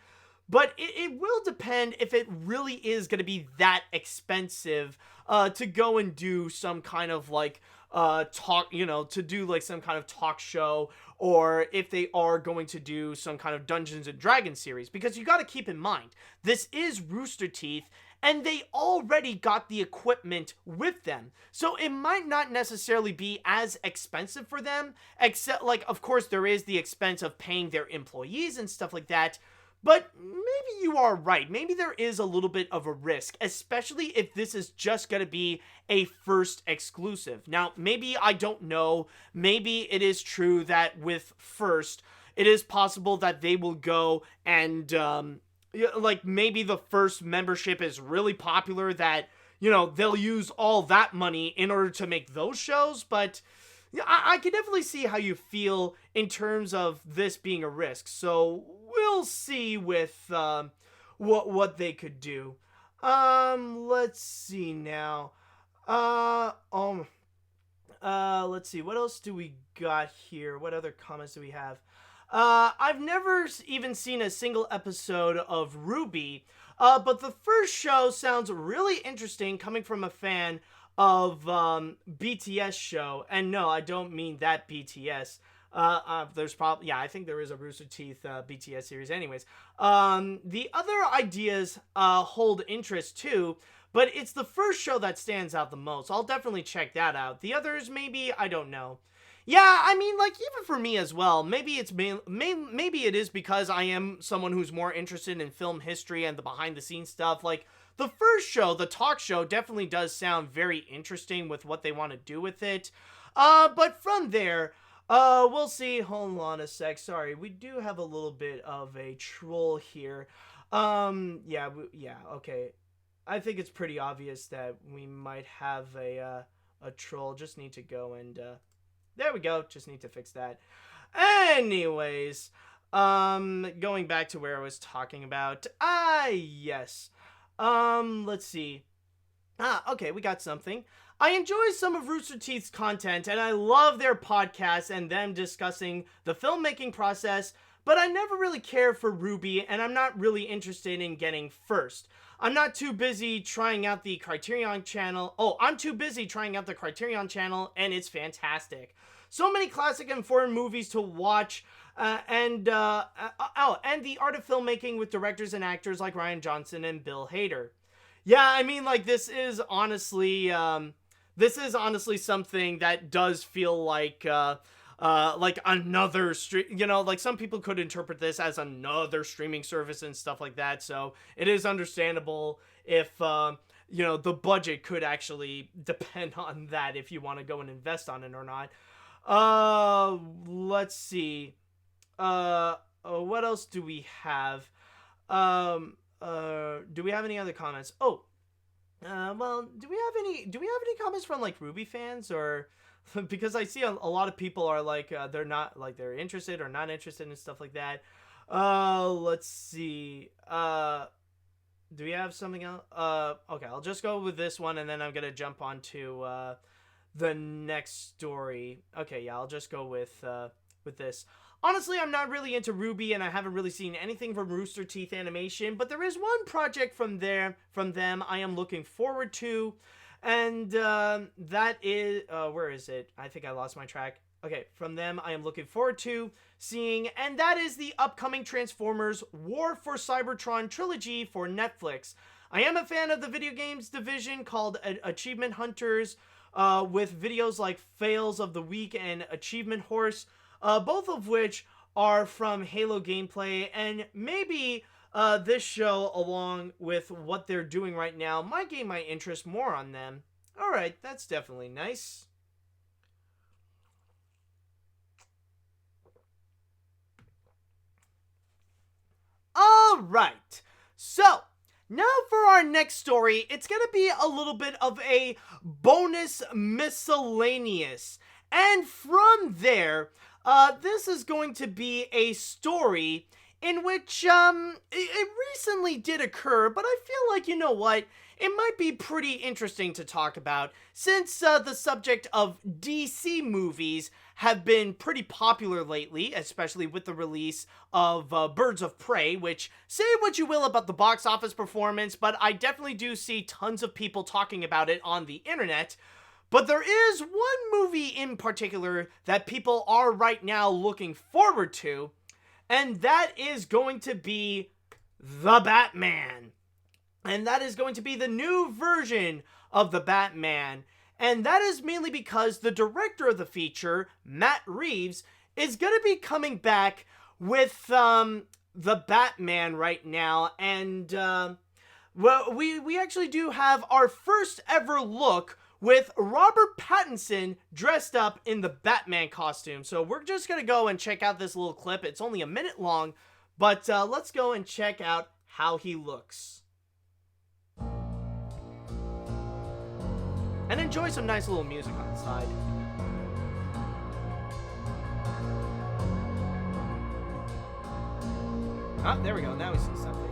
But it will depend if it really is going to be that expensive to go and do some kind of like to do like some kind of talk show, or if they are going to do some kind of Dungeons and Dragons series. Because you got to keep in mind, this is Rooster Teeth, and they already got the equipment with them. So it might not necessarily be as expensive for them, except, like, of course, there is the expense of paying their employees and stuff like that. But maybe you are right. Maybe there is a little bit of a risk, especially if this is just going to be a first exclusive. Now, maybe I don't know. Maybe it is true that with first, it is possible that they will go and, like, maybe the first membership is really popular that, they'll use all that money in order to make those shows. But I can definitely see how you feel in terms of this being a risk. So we'll see with what they could do. Let's see now. Let's see. What else do we got here? What other comments do we have? I've never even seen a single episode of RWBY, but the first show sounds really interesting coming from a fan of BTS show. And no, I don't mean that BTS. There's probably, I think there is a Rooster Teeth BTS series anyways. The other ideas hold interest too, but it's the first show that stands out the most. I'll definitely check that out. The others, maybe, I don't know. Yeah, I mean, like, even for me as well, maybe it's maybe it is because I am someone who's more interested in film history and the behind-the-scenes stuff. Like, the first show, the talk show, definitely does sound very interesting with what they want to do with it. But from there, we'll see. Hold on a sec. Sorry, we do have a little bit of a troll here. Yeah, okay. I think it's pretty obvious that we might have a troll. Just need to go and, there we go. Just need to fix that. Anyways, going back to where I was talking about. Yes. Let's see. Okay, we got something. I enjoy some of Rooster Teeth's content, and I love their podcasts and them discussing the filmmaking process, but I never really care for RWBY, and I'm not really interested in getting first. I'm too busy trying out the Criterion channel, and it's fantastic. So many classic and foreign movies to watch, and the art of filmmaking with directors and actors like Rian Johnson and Bill Hader. Yeah, I mean, like, this is honestly something that does feel like another like some people could interpret this as another streaming service and stuff like that. So it is understandable if, the budget could actually depend on that if you want to go and invest on it or not. Let's see. What else do we have? Do we have any other comments? Well, do we have any comments from, like, RWBY fans, or because I see a lot of people are like, they're not, like, they're interested or not interested and stuff like that. Let's see. Do we have something else? Okay, I'll just go with this one, and then I'm gonna jump on to, the next story. Okay, yeah, I'll just go with this. Honestly, I'm not really into RWBY, and I haven't really seen anything from Rooster Teeth Animation, but there is one project from them I am looking forward to, and that is, where is it? I think I lost my track. Okay, from them I am looking forward to seeing, and that is the upcoming Transformers War for Cybertron trilogy for Netflix. I am a fan of the video games division called Achievement Hunters, with videos like Fails of the Week and Achievement Horse, both of which are from Halo gameplay, and maybe this show, along with what they're doing right now, might gain my interest more on them. Alright, that's definitely nice. Alright, so now for our next story, it's gonna be a little bit of a bonus miscellaneous. And from there, this is going to be a story in which, it recently did occur, but I feel like, you know what, it might be pretty interesting to talk about, since the subject of DC movies have been pretty popular lately, especially with the release of Birds of Prey, which, say what you will about the box office performance, but I definitely do see tons of people talking about it on the internet. But there is one movie in particular that people are right now looking forward to, and that is going to be The Batman. And that is going to be the new version of The Batman. And that is mainly because the director of the feature, Matt Reeves, is going to be coming back with the Batman right now, and well, we actually do have our first ever look with Robert Pattinson dressed up in the Batman costume. So we're just gonna go and check out this little clip. It's only a minute long, but let's go and check out how he looks. And enjoy some nice little music on the side. Ah, there we go. Now we see something.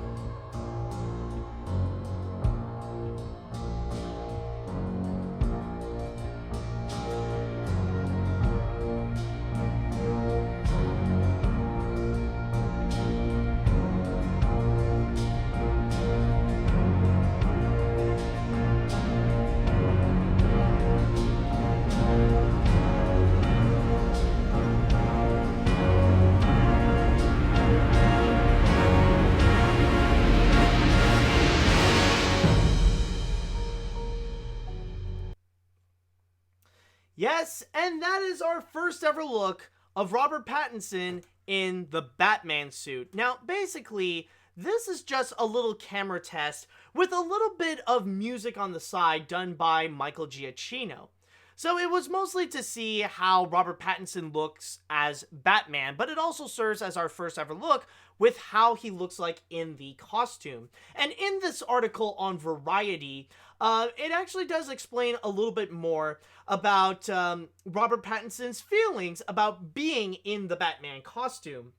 Yes, and that is our first ever look of Robert Pattinson in the Batman suit. Now, basically, this is just a little camera test with a little bit of music on the side done by Michael Giacchino. So it was mostly to see how Robert Pattinson looks as Batman, but it also serves as our first ever look with how he looks like in the costume. And in this article on Variety, it actually does explain a little bit more about Robert Pattinson's feelings about being in the Batman costume.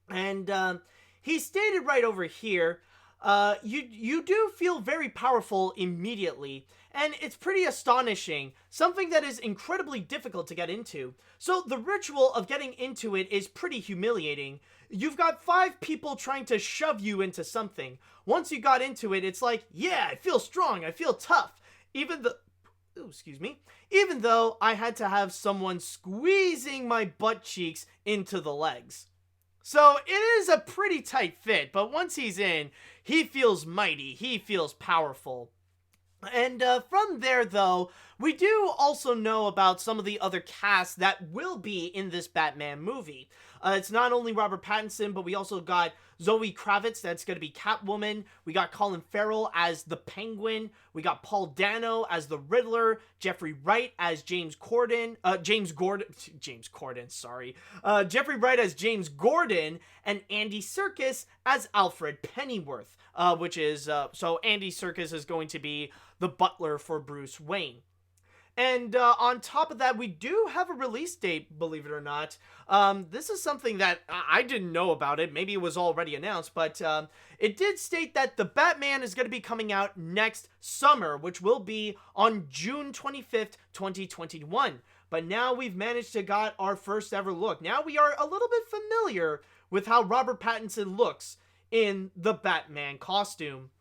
And he stated right over here, you do feel very powerful immediately, and it's pretty astonishing, something that is incredibly difficult to get into. So the ritual of getting into it is pretty humiliating. You've got 5 people trying to shove you into something. Once you got into it, it's like, yeah, I feel strong, I feel tough. Even though I had to have someone squeezing my butt cheeks into the legs. So it is a pretty tight fit, but once he's in, he feels mighty, he feels powerful. And from there, though, we do also know about some of the other casts that will be in this Batman movie. It's not only Robert Pattinson, but we also got Zoe Kravitz, that's going to be Catwoman. We got Colin Farrell as the Penguin. We got Paul Dano as the Riddler. Jeffrey Wright as Jeffrey Wright as James Gordon, and Andy Serkis as Alfred Pennyworth, so Andy Serkis is going to be the butler for Bruce Wayne. And on top of that, we do have a release date, believe it or not. This is something that I didn't know about it. Maybe it was already announced, but it did state that the Batman is going to be coming out next summer, which will be on June 25th, 2021. But now we've managed to got our first ever look. Now we are a little bit familiar with how Robert Pattinson looks in the Batman costume.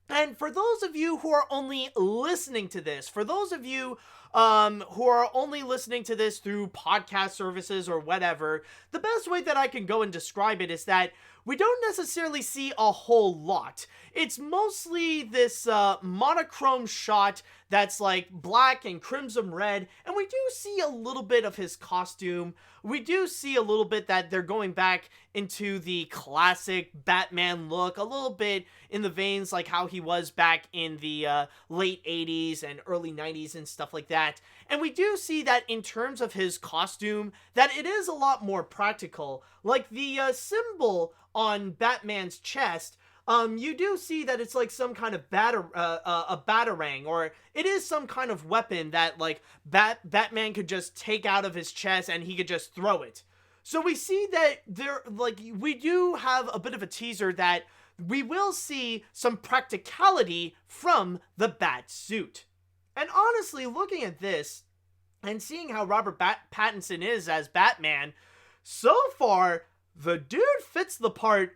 And for those of you who are only listening to this, for those of you who are only listening to this through podcast services or whatever, the best way that I can go and describe it is that we don't necessarily see a whole lot. It's mostly this monochrome shot that's like black and crimson red, and we do see a little bit of his costume. We do see a little bit that they're going back into the classic Batman look, a little bit in the veins like how he was back in the late 80s and early 90s and stuff like that. And we do see that in terms of his costume, that it is a lot more practical. Like the symbol on Batman's chest, you do see that it's like some kind of a batarang, or it is some kind of weapon that like Batman could just take out of his chest and he could just throw it. So we see that we do have a bit of a teaser that we will see some practicality from the bat suit. And honestly, looking at this and seeing how Robert Pattinson is as Batman, so far the dude fits the part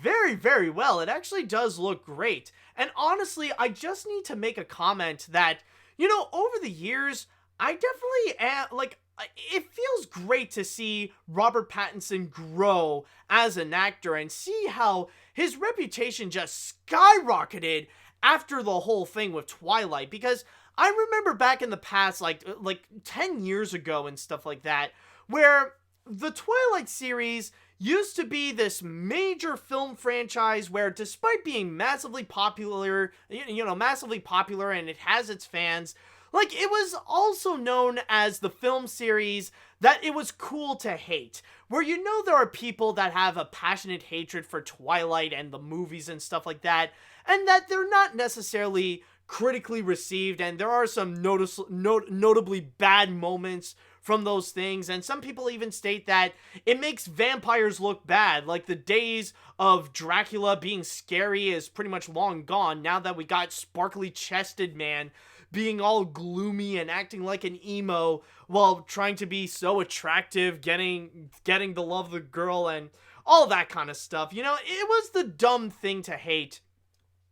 very, very well. It actually does look great. And honestly, I just need to make a comment that, over the years, I definitely am, it feels great to see Robert Pattinson grow as an actor and see how his reputation just skyrocketed after the whole thing with Twilight. Because I remember back in the past, like 10 years ago and stuff like that, where the Twilight series, used to be this major film franchise where, despite being massively popular, massively popular, and it has its fans, like, it was also known as the film series that it was cool to hate. Where there are people that have a passionate hatred for Twilight and the movies and stuff like that, and that they're not necessarily critically received, and there are some notably bad moments from those things, and some people even state that it makes vampires look bad, like the days of Dracula being scary is pretty much long gone now that we got sparkly chested man being all gloomy and acting like an emo while trying to be so attractive, getting the love of the girl and all that kind of stuff. It was the dumb thing to hate.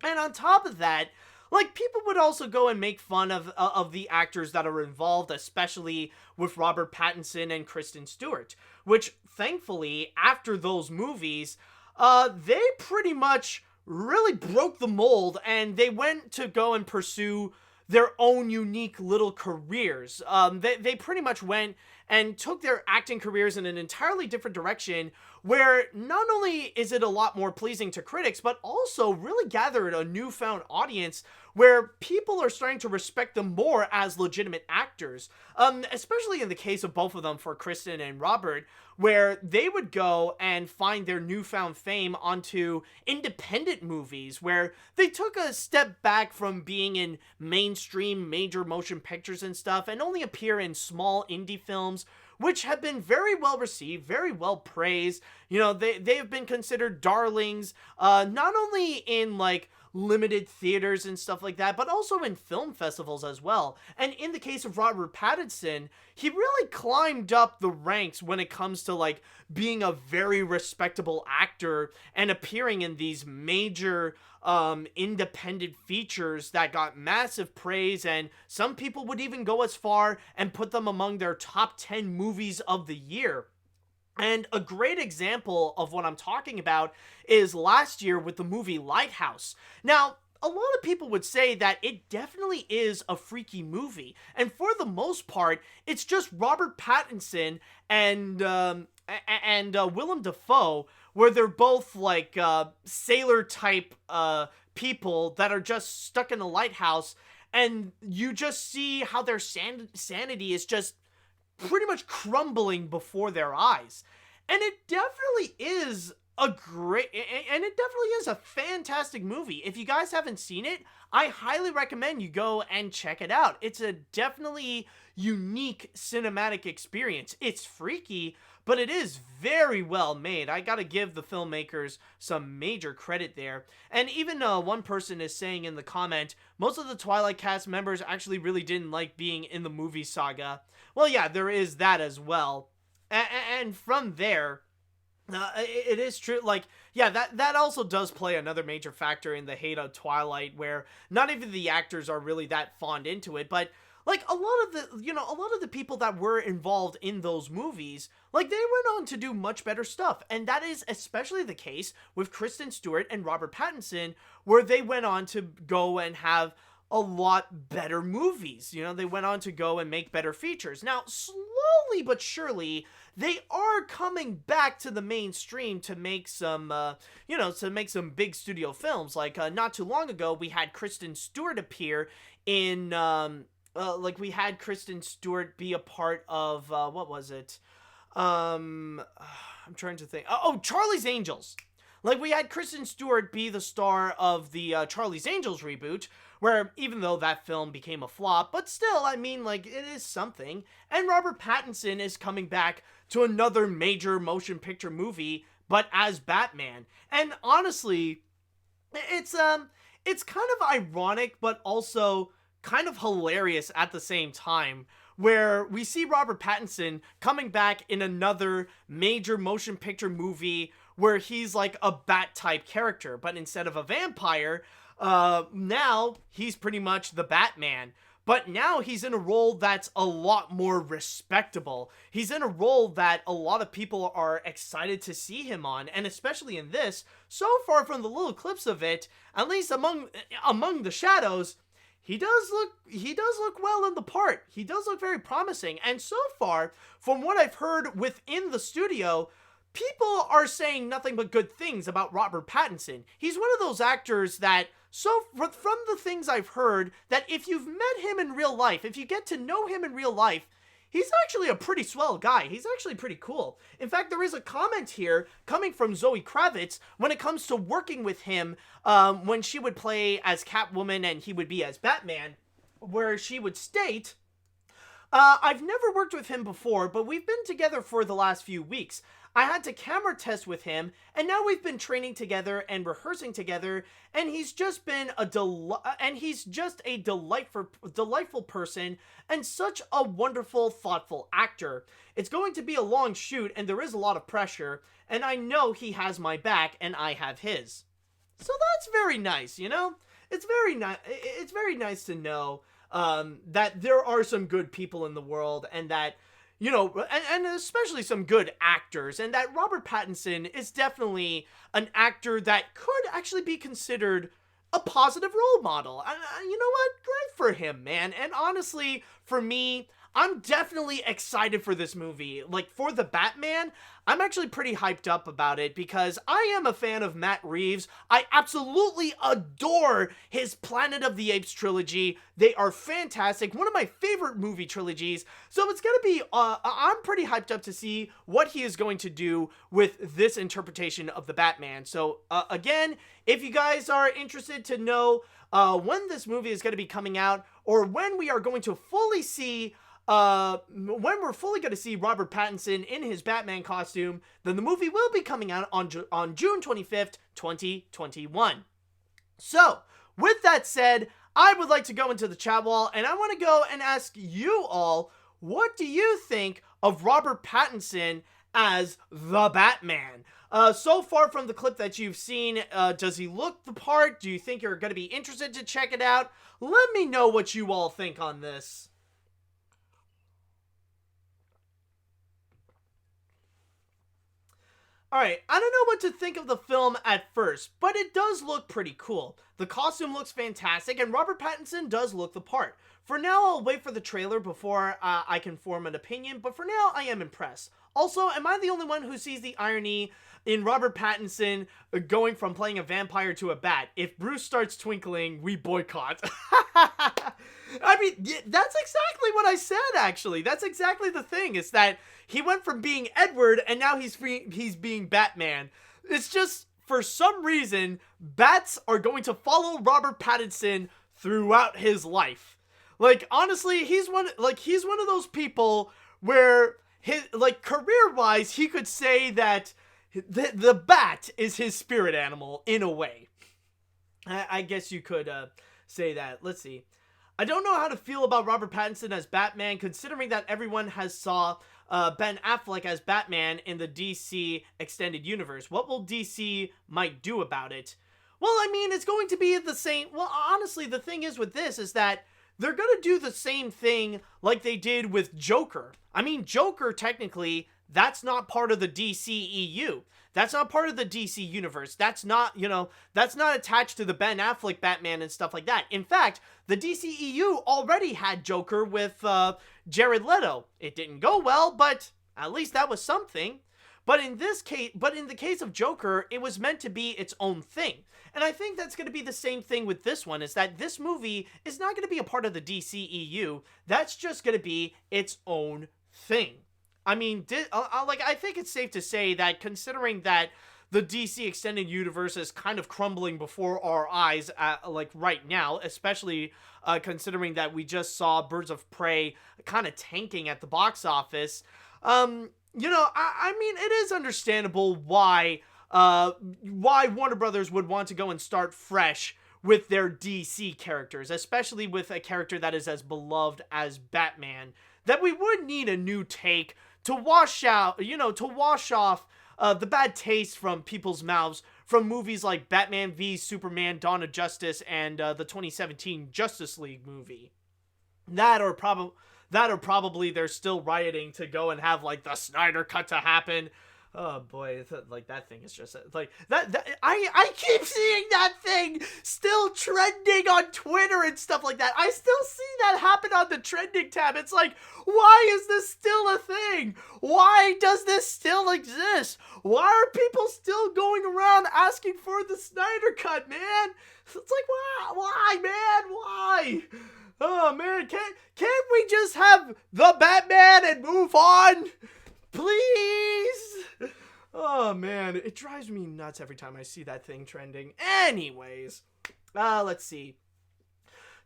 And on top of that, like, people would also go and make fun of the actors that are involved, especially with Robert Pattinson and Kristen Stewart, which, thankfully, after those movies, they pretty much really broke the mold, and they went to go and pursue their own unique little careers. They pretty much went and took their acting careers in an entirely different direction, where not only is it a lot more pleasing to critics, but also really gathered a newfound audience where people are starting to respect them more as legitimate actors. Especially in the case of both of them, for Kristen and Robert, where they would go and find their newfound fame onto independent movies, where they took a step back from being in mainstream major motion pictures and stuff, and only appear in small indie films, which have been very well received, very well praised. They have been considered darlings, not only in, like, limited theaters and stuff like that, but also in film festivals as well. And in the case of Robert Pattinson, he really climbed up the ranks when it comes to, like, being a very respectable actor and appearing in these major independent features that got massive praise, and some people would even go as far and put them among their top 10 movies of the year. And a great example of what I'm talking about is last year with the movie Lighthouse. Now, a lot of people would say that it definitely is a freaky movie, and for the most part, it's just Robert Pattinson and Willem Dafoe, where they're both like sailor type people that are just stuck in a lighthouse, and you just see how their sanity is just pretty much crumbling before their eyes. And it definitely is a fantastic movie. If you guys haven't seen it, I highly recommend you go and check it out. It's a definitely unique cinematic experience. It's freaky, but it is very well made. I gotta give the filmmakers some major credit there. And even one person is saying in the comment, most of the Twilight cast members actually really didn't like being in the movie saga. Well, yeah, there is that as well. And from there, it is true, like, yeah, that also does play another major factor in the hate of Twilight, where not even the actors are really that fond into it, but, like, a lot of the people that were involved in those movies, like, they went on to do much better stuff, and that is especially the case with Kristen Stewart and Robert Pattinson, where they went on to go and have a lot better movies. They went on to go and make better features. Now, slowly but surely, they are coming back to the mainstream to make some, some big studio films. Like, not too long ago, we had Kristen Stewart appear in, we had Kristen Stewart be a part of, what was it? I'm trying to think. Oh, Charlie's Angels. Like, we had Kristen Stewart be the star of the Charlie's Angels reboot, where even though that film became a flop, but still, I mean, like, it is something. And Robert Pattinson is coming back to another major motion picture movie, but as Batman. And honestly, it's kind of ironic, but also kind of hilarious at the same time, where we see Robert Pattinson coming back in another major motion picture movie where he's like a bat-type character, but instead of a vampire, now he's pretty much the Batman. But now he's in a role that's a lot more respectable. He's in a role that a lot of people are excited to see him on, and especially in this, so far from the little clips of it, at least among the shadows, he does look well in the part. He does look very promising, and so far, from what I've heard within the studio, people are saying nothing but good things about Robert Pattinson. He's one of those actors that, from the things I've heard, that if you've met him in real life, if you get to know him in real life, he's actually a pretty swell guy. He's actually pretty cool. In fact, there is a comment here coming from Zoe Kravitz when it comes to working with him when she would play as Catwoman and he would be as Batman, where she would state, I've never worked with him before, but we've been together for the last few weeks. I had to camera test with him, and now we've been training together and rehearsing together, and he's just been a delightful person and such a wonderful, thoughtful actor. It's going to be a long shoot, and there is a lot of pressure, and I know he has my back, and I have his. So that's very nice, you know? It's very nice to know that there are some good people in the world, and that, you know, and especially some good actors, and that Robert Pattinson is definitely an actor that could actually be considered a positive role model. And you know what? Great for him, man. And honestly, for me, I'm definitely excited for this movie. Like, for the Batman, I'm actually pretty hyped up about it because I am a fan of Matt Reeves. I absolutely adore his Planet of the Apes trilogy. They are fantastic. One of my favorite movie trilogies. So it's gonna be, I'm pretty hyped up to see what he is going to do with this interpretation of the Batman. So, again, if you guys are interested to know when this movie is going to be coming out, or when we are going to fully see when we're fully going to see Robert Pattinson in his Batman costume, then the movie will be coming out on June 25th, 2021. So, with that said, I would like to go into the chat wall, and I want to go and ask you all, what do you think of Robert Pattinson as the Batman? So far from the clip that you've seen, does he look the part? Do you think you're going to be interested to check it out? Let me know what you all think on this. Alright, I don't know what to think of the film at first, but it does look pretty cool. The costume looks fantastic, and Robert Pattinson does look the part. For now, I'll wait for the trailer before I can form an opinion, but for now, I am impressed. Also, am I the only one who sees the irony in Robert Pattinson going from playing a vampire to a bat? If Bruce starts twinkling, we boycott. I mean, that's exactly what I said, actually. That's exactly the thing, is that he went from being Edward, and now he's being Batman. It's just, for some reason, bats are going to follow Robert Pattinson throughout his life. Like, honestly, he's one of those people where, career-wise, he could say that the bat is his spirit animal, in a way. I guess you could say that. Let's see. I don't know how to feel about Robert Pattinson as Batman, considering that everyone has saw Ben Affleck as Batman in the DC Extended Universe. What will DC might do about it? Well, I mean, it's going to be the same. Well, honestly, the thing is with this is that they're going to do the same thing like they did with Joker. I mean, Joker, technically, that's not part of the DCEU. That's not part of the DC universe. That's not, that's not attached to the Ben Affleck Batman and stuff like that. In fact, the DCEU already had Joker with Jared Leto. It didn't go well, but at least that was something. But in the case of Joker, it was meant to be its own thing. And I think that's going to be the same thing with this one, is that this movie is not going to be a part of the DCEU. That's just going to be its own thing. I mean, I think it's safe to say that, considering that the DC Extended Universe is kind of crumbling before our eyes, right now, especially considering that we just saw Birds of Prey kind of tanking at the box office, I mean, it is understandable why Warner Brothers would want to go and start fresh with their DC characters, especially with a character that is as beloved as Batman, that we would need a new take to wash off the bad taste from people's mouths from movies like Batman v Superman, Dawn of Justice, and the 2017 Justice League movie. That or probably they're still rioting to go and have, like, the Snyder Cut to happen. Oh boy, like that thing is just like that I keep seeing that thing still trending on Twitter and stuff like that. I still see that happen on the trending tab. It's like, why is this still a thing? Why does this still exist? Why are people still going around asking for the Snyder Cut, man? It's like, why, man? Why? Oh man, can't we just have the Batman and move on? Please! Oh man, it drives me nuts every time I see that thing trending. Anyways, let's see.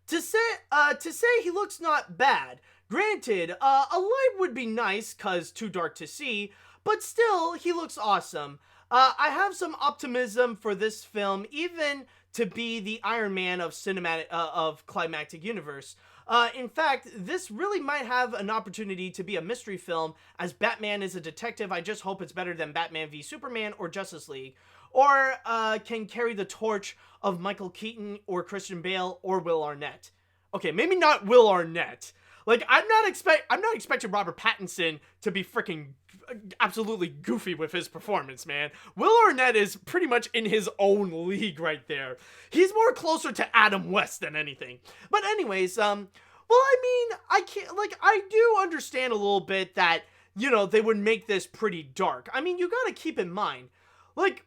To say he looks not bad. Granted, a light would be nice, cause too dark to see, but still, he looks awesome. I have some optimism for this film, even to be the Iron Man of of climactic universe. In fact, this really might have an opportunity to be a mystery film, as Batman is a detective. I just hope it's better than Batman v Superman or Justice League. Or can carry the torch of Michael Keaton or Christian Bale or Will Arnett. Okay, maybe not Will Arnett. Like, I'm not expecting Robert Pattinson to be freaking absolutely goofy with his performance, man. Will Arnett is pretty much in his own league right there. He's more closer to Adam West than anything. But anyways, well, I mean, I do understand a little bit that, you know, they would make this pretty dark. I mean, you gotta keep in mind, like,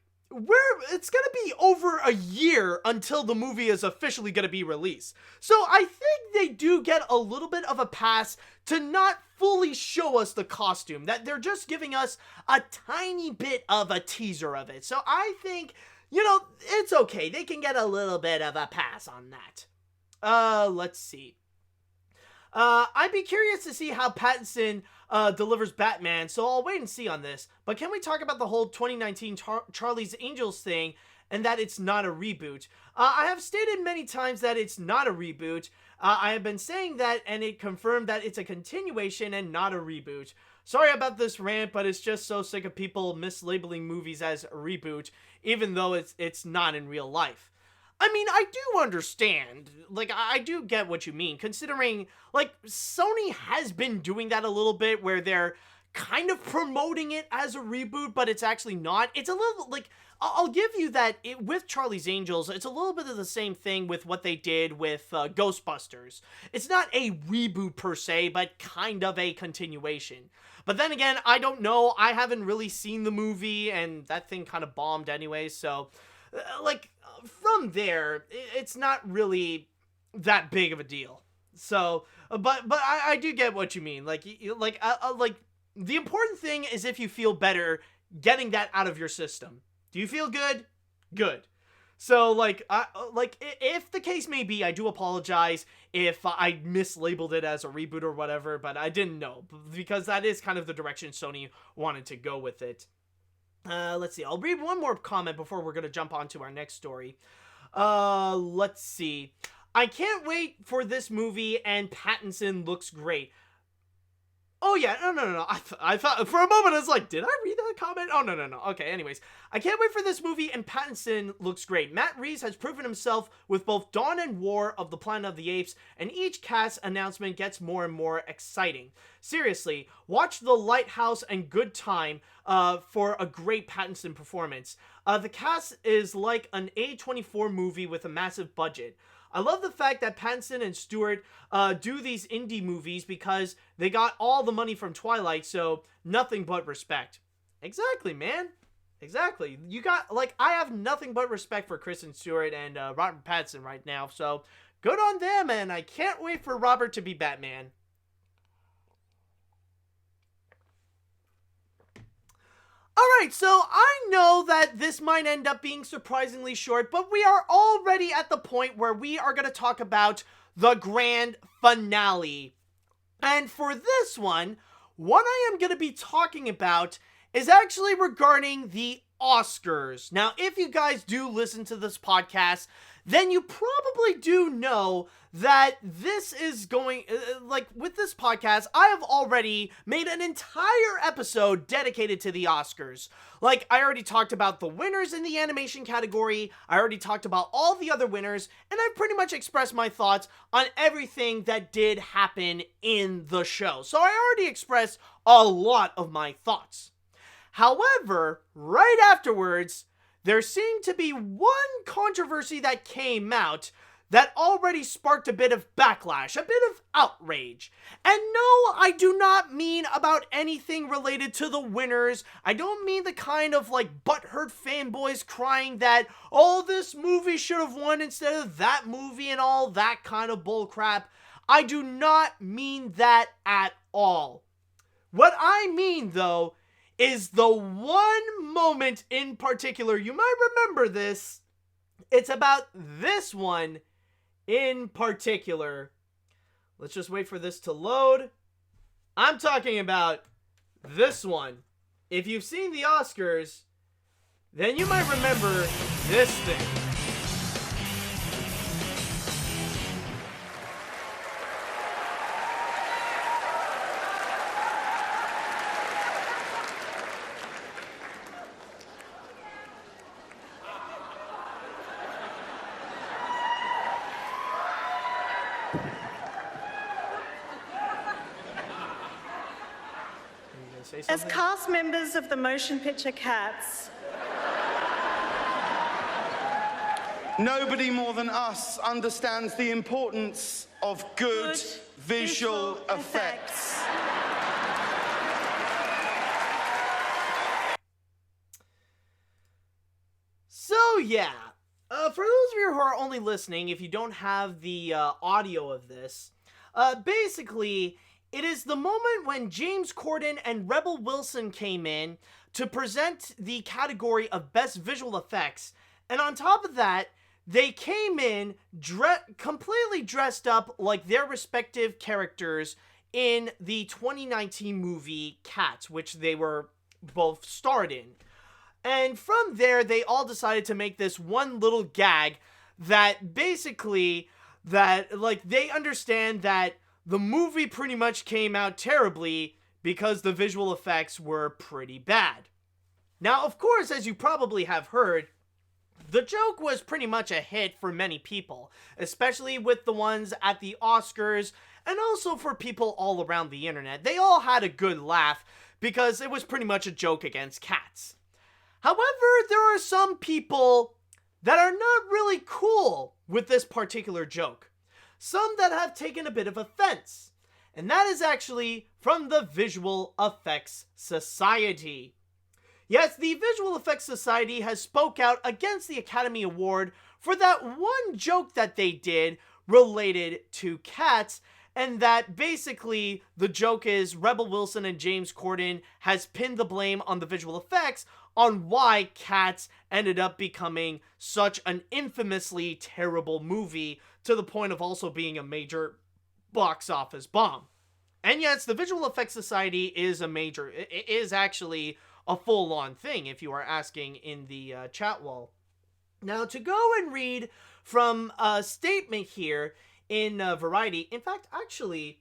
it's gonna be over a year until the movie is officially gonna be released. So I think they do get a little bit of a pass to not fully show us the costume, that they're just giving us a tiny bit of a teaser of it. So I think, you know, it's okay. They can get a little bit of a pass on that. Let's see. I'd be curious to see how Pattinson delivers Batman, so I'll wait and see on this. But can we talk about the whole 2019 Charlie's Angels thing, and that it's not a reboot? I have stated many times that it's not a reboot. I have been saying that, and it confirmed that it's a continuation and not a reboot. Sorry about this rant, but it's just so sick of people mislabeling movies as a reboot, even though it's not in real life. I mean, I do understand. Like, I do get what you mean, considering, like, Sony has been doing that a little bit, where they're kind of promoting it as a reboot, but it's actually not. It's a little, like, I'll give you that with Charlie's Angels, it's a little bit of the same thing with what they did with Ghostbusters. It's not a reboot per se, but kind of a continuation. But then again, I don't know. I haven't really seen the movie, and that thing kind of bombed anyway, so, like, from there, it's not really that big of a deal. So, but I do get what you mean. Like the important thing is if you feel better getting that out of your system. Do you feel good? Good. So, like, if the case may be, I do apologize if I mislabeled it as a reboot or whatever, but I didn't know, because that is kind of the direction Sony wanted to go with it. Let's see. I'll read one more comment before we're going to jump on to our next story. Let's see. I can't wait for this movie, and Pattinson looks great. Oh, yeah. No. I thought, for a moment, I was like, did I read that comment? Oh, no. Okay, anyways. I can't wait for this movie, and Pattinson looks great. Matt Reeves has proven himself with both Dawn and War of the Planet of the Apes, and each cast announcement gets more and more exciting. Seriously, watch The Lighthouse and Good Time for a great Pattinson performance. The cast is like an A24 movie with a massive budget. I love the fact that Pattinson and Stewart do these indie movies because they got all the money from Twilight, so nothing but respect. Exactly, man. Exactly. You got, like, I have nothing but respect for Kristen Stewart and Robert Pattinson right now, so good on them, and I can't wait for Robert to be Batman. Alright, so I know that this might end up being surprisingly short, but we are already at the point where we are going to talk about the grand finale. And for this one, what I am going to be talking about is actually regarding the Oscars. Now, if you guys do listen to this podcast, then you probably do know that this is going, like, with this podcast, I have already made an entire episode dedicated to the Oscars. Like, I already talked about the winners in the animation category, I already talked about all the other winners, and I've pretty much expressed my thoughts on everything that did happen in the show. So I already expressed a lot of my thoughts. However, right afterwards, there seemed to be one controversy that came out that already sparked a bit of backlash, a bit of outrage. And no, I do not mean about anything related to the winners. I don't mean the kind of like butthurt fanboys crying that, oh, this movie should have won instead of that movie and all that kind of bullcrap. I do not mean that at all. What I mean, though, is the one moment in particular, you might remember this, it's about this one in particular. Let's just wait for this to load. I'm talking about this one. If you've seen the Oscars, then you might remember this thing. As cast members of the motion picture Cats, nobody more than us understands the importance of good visual effects. So yeah, for those of you who are only listening, if you don't have the audio of this, basically, it is the moment when James Corden and Rebel Wilson came in to present the category of Best Visual Effects, and on top of that, they came in completely dressed up like their respective characters in the 2019 movie Cats, which they were both starred in. And from there, they all decided to make this one little gag that basically, they understand that the movie pretty much came out terribly because the visual effects were pretty bad. Now, of course, as you probably have heard, the joke was pretty much a hit for many people, especially with the ones at the Oscars, and also for people all around the internet. They all had a good laugh because it was pretty much a joke against cats. However, there are some people that are not really cool with this particular joke. Some that have taken a bit of offense, and that is actually from the Visual Effects Society. Yes, the Visual Effects Society has spoke out against the Academy Award for that one joke that they did related to cats, and that basically the joke is Rebel Wilson and James Corden has pinned the blame on the visual effects on why Cats ended up becoming such an infamously terrible movie to the point of also being a major box office bomb. And yes, the Visual Effects Society is it is actually a full-on thing, if you are asking in the chat wall. Now, to go and read from a statement here in Variety, in fact, actually,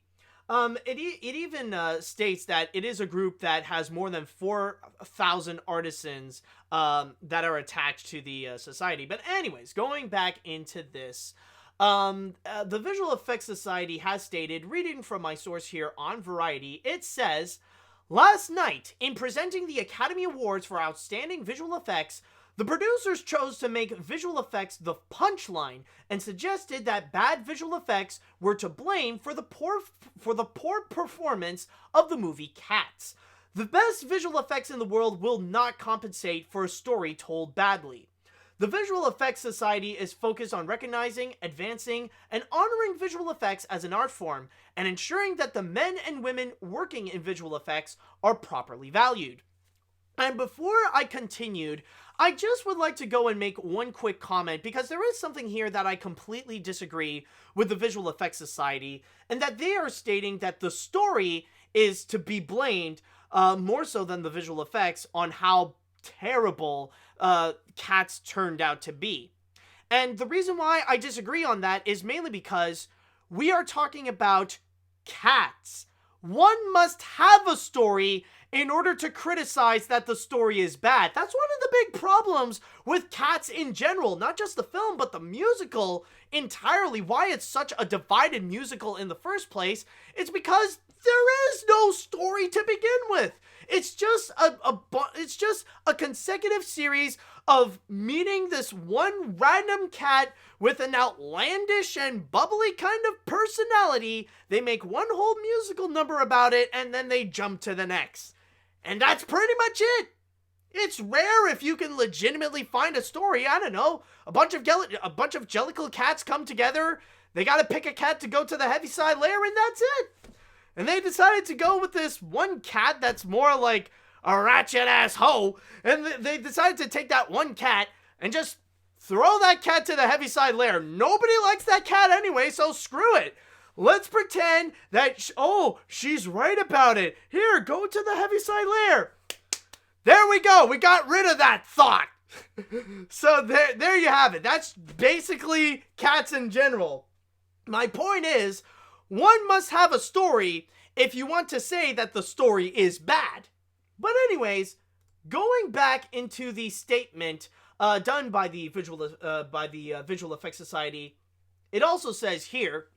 it even states that it is a group that has more than 4,000 artisans that are attached to the society. But anyways, going back into this, the Visual Effects Society has stated, reading from my source here on Variety, it says, last night, in presenting the Academy Awards for Outstanding Visual Effects, the producers chose to make visual effects the punchline and suggested that bad visual effects were to blame for the poor performance of the movie Cats. The best visual effects in the world will not compensate for a story told badly. The Visual Effects Society is focused on recognizing, advancing, and honoring visual effects as an art form, and ensuring that the men and women working in visual effects are properly valued. And before I continued, I just would like to go and make one quick comment, because there is something here that I completely disagree with the Visual Effects Society, and that they are stating that the story is to be blamed more so than the visual effects on how terrible Cats turned out to be. And the reason why I disagree on that is mainly because we are talking about Cats. One must have a story in order to criticize that the story is bad. That's one of the big problems with Cats in general, not just the film, but the musical entirely. Why it's such a divided musical in the first place, it's because there is no story to begin with. It's just it's just a consecutive series of meeting this one random cat with an outlandish and bubbly kind of personality. They make one whole musical number about it, and then they jump to the next. And that's pretty much it. It's rare if you can legitimately find a story. I don't know, a bunch of Jellicle cats come together. They got to pick a cat to go to the Heaviside Lair, and that's it. And they decided to go with this one cat that's more like a ratchet-ass hoe. And they decided to take that one cat and just throw that cat to the Heaviside Lair. Nobody likes that cat anyway, so screw it. Let's pretend that, she's right about it. Here, go to the Heaviside Lair. There we go. We got rid of that thought. So there you have it. That's basically cats in general. My point is, one must have a story if you want to say that the story is bad. But anyways, going back into the statement done by the Visual Effects Society, it also says here,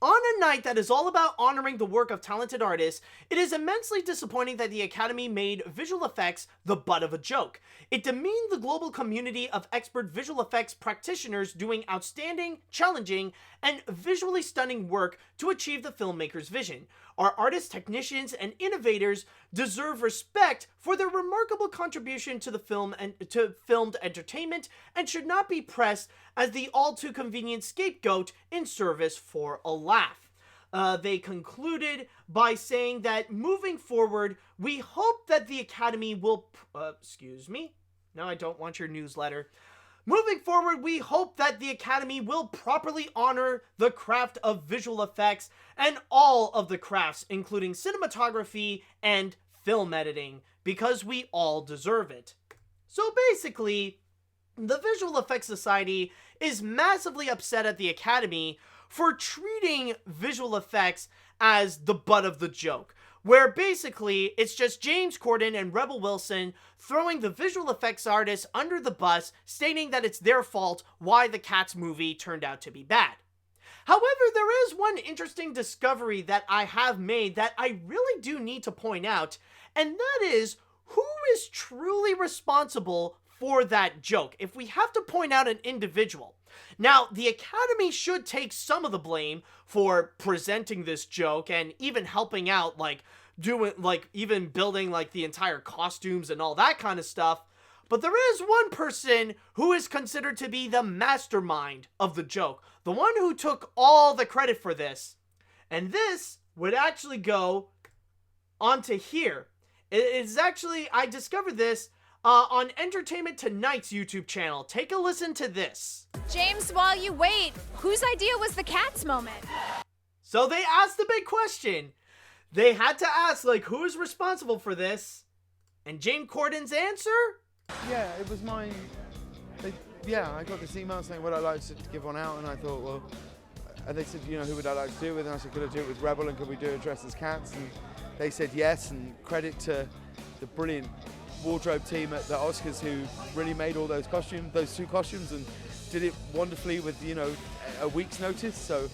on a night that is all about honoring the work of talented artists, it is immensely disappointing that the Academy made visual effects the butt of a joke. It demeaned the global community of expert visual effects practitioners doing outstanding, challenging, and visually stunning work to achieve the filmmaker's vision. Our artists, technicians, and innovators deserve respect for their remarkable contribution to the film and to filmed entertainment, and should not be pressed as the all-too-convenient scapegoat in service for a laugh. They concluded by saying that moving forward, we hope that the Academy will... excuse me? No, I don't want your newsletter. Moving forward, we hope that the Academy will properly honor the craft of visual effects and all of the crafts, including cinematography and film editing, because we all deserve it. So basically, the Visual Effects Society is massively upset at the Academy for treating visual effects as the butt of the joke, where basically it's just James Corden and Rebel Wilson throwing the visual effects artists under the bus, stating that it's their fault why the Cats movie turned out to be bad. However, there is one interesting discovery that I have made that I really do need to point out, and that is, who is truly responsible for that joke, if we have to point out an individual. Now, the Academy should take some of the blame for presenting this joke and even helping out, even building, the entire costumes and all that kind of stuff. But there is one person who is considered to be the mastermind of the joke, the one who took all the credit for this. And this would actually go onto here. It is actually, I discovered this on Entertainment Tonight's YouTube channel. Take a listen to this. James, while you wait, whose idea was the Cats moment? So they asked the big question. They had to ask, who is responsible for this? And James Corden's answer? Yeah, it was my... I got this email saying would I like to give one out, and I thought, well... And they said, who would I like to do it with? And I said, could I do it with Rebel, and could we do it dressed as cats? And they said yes, and credit to the brilliant wardrobe team at the Oscars who really made all those two costumes, and did it wonderfully with, a week's notice, so...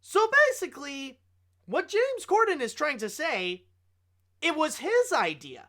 So basically, what James Corden is trying to say, it was his idea.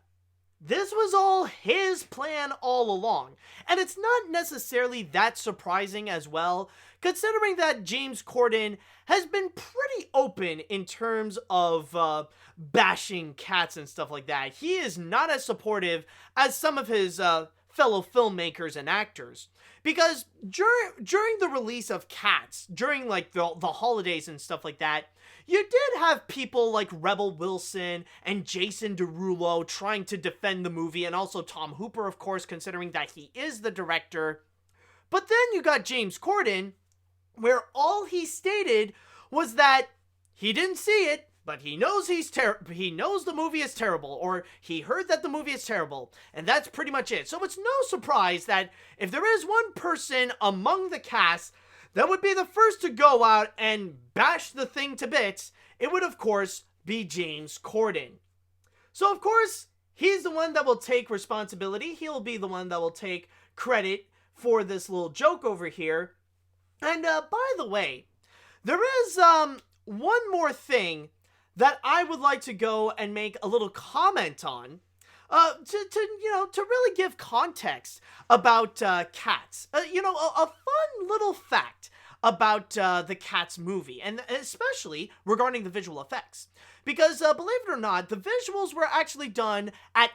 This was all his plan all along. And it's not necessarily that surprising as well, considering that James Corden has been pretty open in terms of bashing cats and stuff like that. He is not as supportive as some of his fellow filmmakers and actors. Because during the release of Cats, during the holidays and stuff like that, you did have people like Rebel Wilson and Jason Derulo trying to defend the movie, and also Tom Hooper, of course, considering that he is the director. But then you got James Corden, where all he stated was that he didn't see it, but he knows he knows the movie is terrible, or he heard that the movie is terrible, and that's pretty much it. So it's no surprise that if there is one person among the cast that would be the first to go out and bash the thing to bits, it would of course be James Corden. So of course, he's the one that will take responsibility. He'll be the one that will take credit for this little joke over here. And by the way, there is one more thing that I would like to go and make a little comment on. To really give context about Cats. A fun little fact about the Cats movie, and especially regarding the visual effects. Because, believe it or not, the visuals were actually done at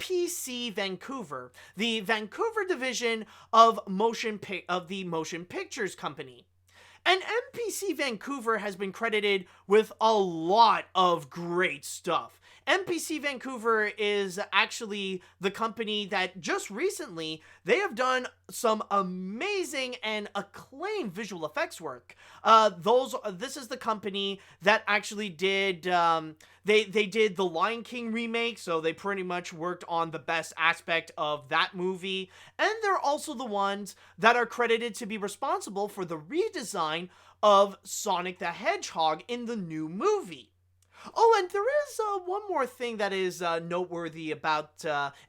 MPC Vancouver, the Vancouver division of the Motion Pictures Company. And MPC Vancouver has been credited with a lot of great stuff. MPC Vancouver is actually the company that just recently, they have done some amazing and acclaimed visual effects work. This is the company that actually did, they did the Lion King remake, so they pretty much worked on the best aspect of that movie. And they're also the ones that are credited to be responsible for the redesign of Sonic the Hedgehog in the new movie. Oh, and there is one more thing that is noteworthy about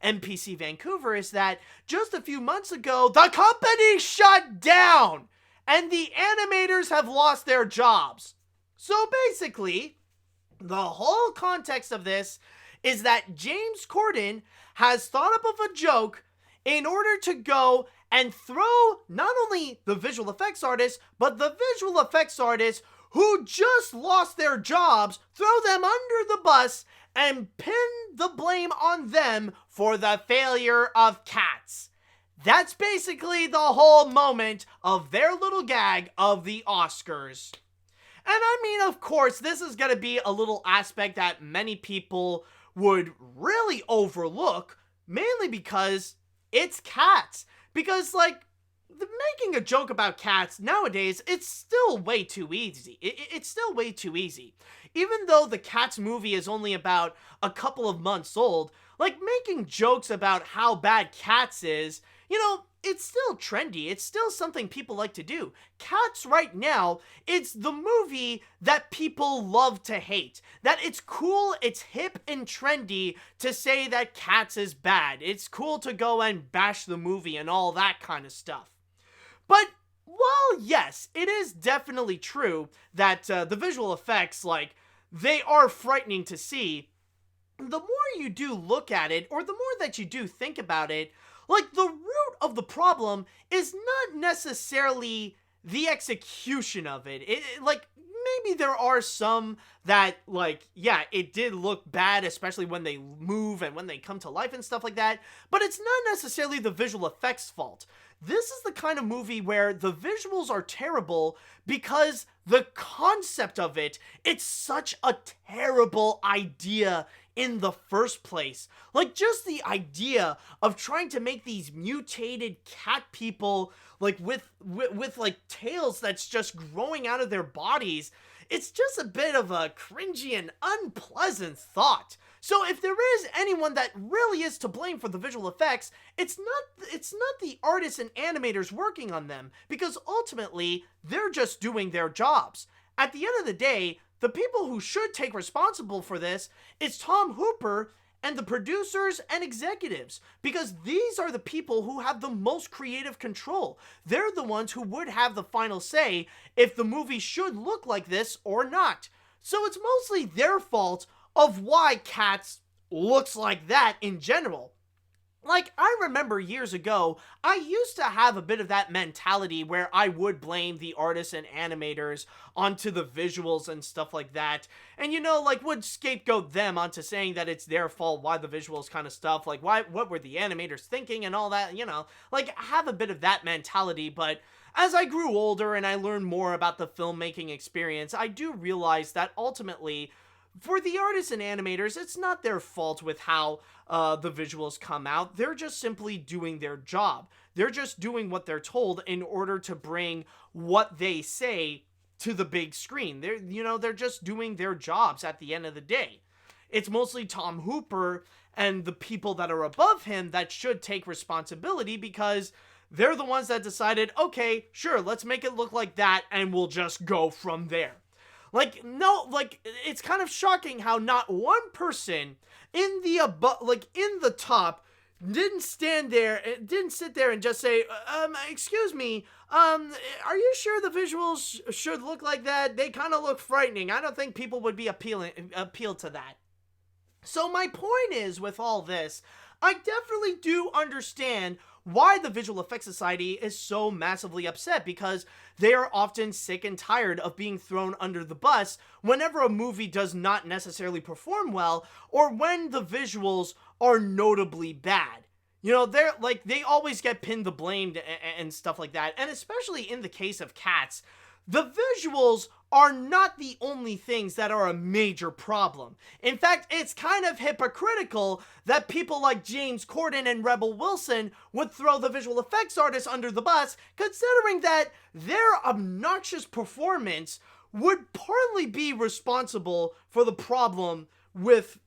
MPC Vancouver is that just a few months ago, the company shut down, and the animators have lost their jobs. So basically, the whole context of this is that James Corden has thought up of a joke in order to go and throw not only the visual effects artists, but the visual effects artists who just lost their jobs, throw them under the bus and pin the blame on them for the failure of Cats. That's basically the whole moment of their little gag of the Oscars. And I mean, of course, this is going to be a little aspect that many people would really overlook, mainly because it's Cats. Because, making a joke about Cats nowadays, it's still way too easy. It's still way too easy. Even though the Cats movie is only about a couple of months old, making jokes about how bad Cats is, it's still trendy. It's still something people like to do. Cats right now, it's the movie that people love to hate. That it's cool, it's hip and trendy to say that Cats is bad. It's cool to go and bash the movie and all that kind of stuff. But while, yes, it is definitely true that the visual effects, they are frightening to see, the more you do look at it, or the more that you do think about it, the root of the problem is not necessarily the execution of it. Maybe there are some that, it did look bad, especially when they move and when they come to life and stuff like that, but it's not necessarily the visual effects fault. This is the kind of movie where the visuals are terrible because the concept of it's such a terrible idea in the first place. Just the idea of trying to make these mutated cat people, with tails that's just growing out of their bodies, it's just a bit of a cringy and unpleasant thought. So if there is anyone that really is to blame for the visual effects, it's not the artists and animators working on them, because ultimately, they're just doing their jobs. At the end of the day, the people who should take responsible for this is Tom Hooper and the producers and executives, because these are the people who have the most creative control. They're the ones who would have the final say if the movie should look like this or not. So it's mostly their fault of why Cats looks like that in general. I remember years ago, I used to have a bit of that mentality where I would blame the artists and animators onto the visuals and stuff like that. And, would scapegoat them onto saying that it's their fault, why the visuals kind of stuff, what were the animators thinking and all that, have a bit of that mentality. But as I grew older and I learned more about the filmmaking experience, I do realize that ultimately, for the artists and animators, it's not their fault with how the visuals come out. They're just simply doing their job. They're just doing what they're told in order to bring what they say to the big screen. They're just doing their jobs at the end of the day. It's mostly Tom Hooper and the people that are above him that should take responsibility, because they're the ones that decided, okay, sure, let's make it look like that and we'll just go from there. It's kind of shocking how not one person in the top didn't sit there and just say, excuse me, are you sure the visuals should look like that? They kind of look frightening. I don't think people would be appeal to that. So my point is, with all this, I definitely do understand why the Visual Effects Society is so massively upset, because they are often sick and tired of being thrown under the bus whenever a movie does not necessarily perform well, or when the visuals are notably bad. You know, they always get pinned the blame and stuff like that. And especially in the case of Cats, the visuals are not the only things that are a major problem. In fact, it's kind of hypocritical that people like James Corden and Rebel Wilson would throw the visual effects artists under the bus, considering that their obnoxious performance would partly be responsible for the problem with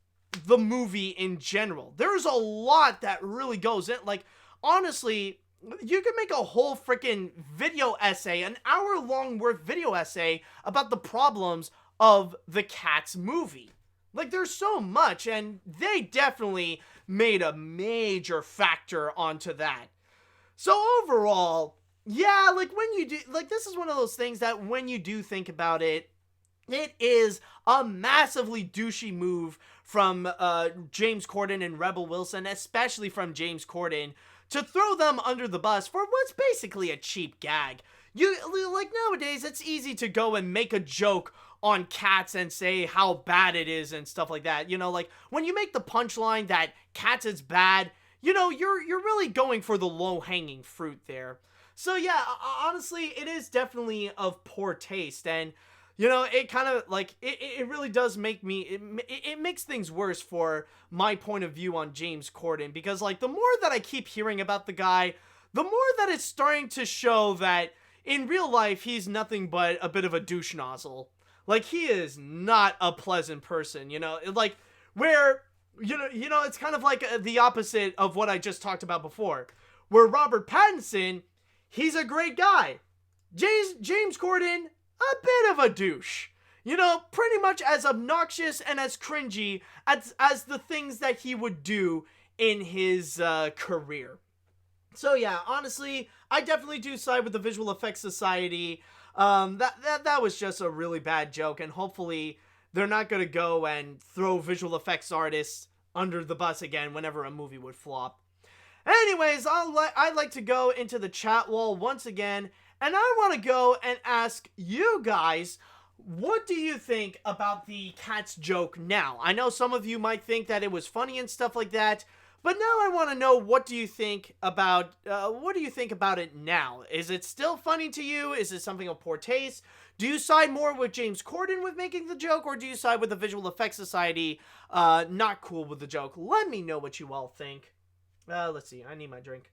the movie in general. There's a lot that really goes in. Like, honestly, you could make a whole freaking video essay, an hour-long worth video essay about the problems of the Cats movie. Like, there's so much, and they definitely made a major factor onto that. So overall, yeah, like, when you do, like, this is one of those things that when you do think about it, it is a massively douchey move from James Corden and Rebel Wilson, especially from James Corden, to throw them under the bus for what's basically a cheap gag. Like, nowadays, it's easy to go and make a joke on Cats and say how bad it is and stuff like that. You know, like, when you make the punchline that Cats is bad, you know, you're really going for the low-hanging fruit there. So yeah, honestly, it is definitely of poor taste, and you know, it kind of, like, it really does make me, it makes things worse for my point of view on James Corden, because, like, the more that I keep hearing about the guy, the more that it's starting to show that in real life, he's nothing but a bit of a douche nozzle. Like, he is not a pleasant person, you know, like, where, you know, it's kind of like the opposite of what I just talked about before, where Robert Pattinson, he's a great guy. James Corden, a bit of a douche. You know, pretty much as obnoxious and as cringy as the things that he would do in his career. So yeah, honestly, I definitely do side with the Visual Effects Society. That was just a really bad joke, and hopefully they're not going to go and throw visual effects artists under the bus again whenever a movie would flop. Anyways, I'd like to go into the chat wall once again, and I want to go and ask you guys, what do you think about the Cats joke now? I know some of you might think that it was funny and stuff like that, but now I want to know, what do you think about it now? Is it still funny to you? Is it something of poor taste? Do you side more with James Corden with making the joke, or do you side with the Visual Effects Society not cool with the joke? Let me know what you all think. Let's see, I need my drink.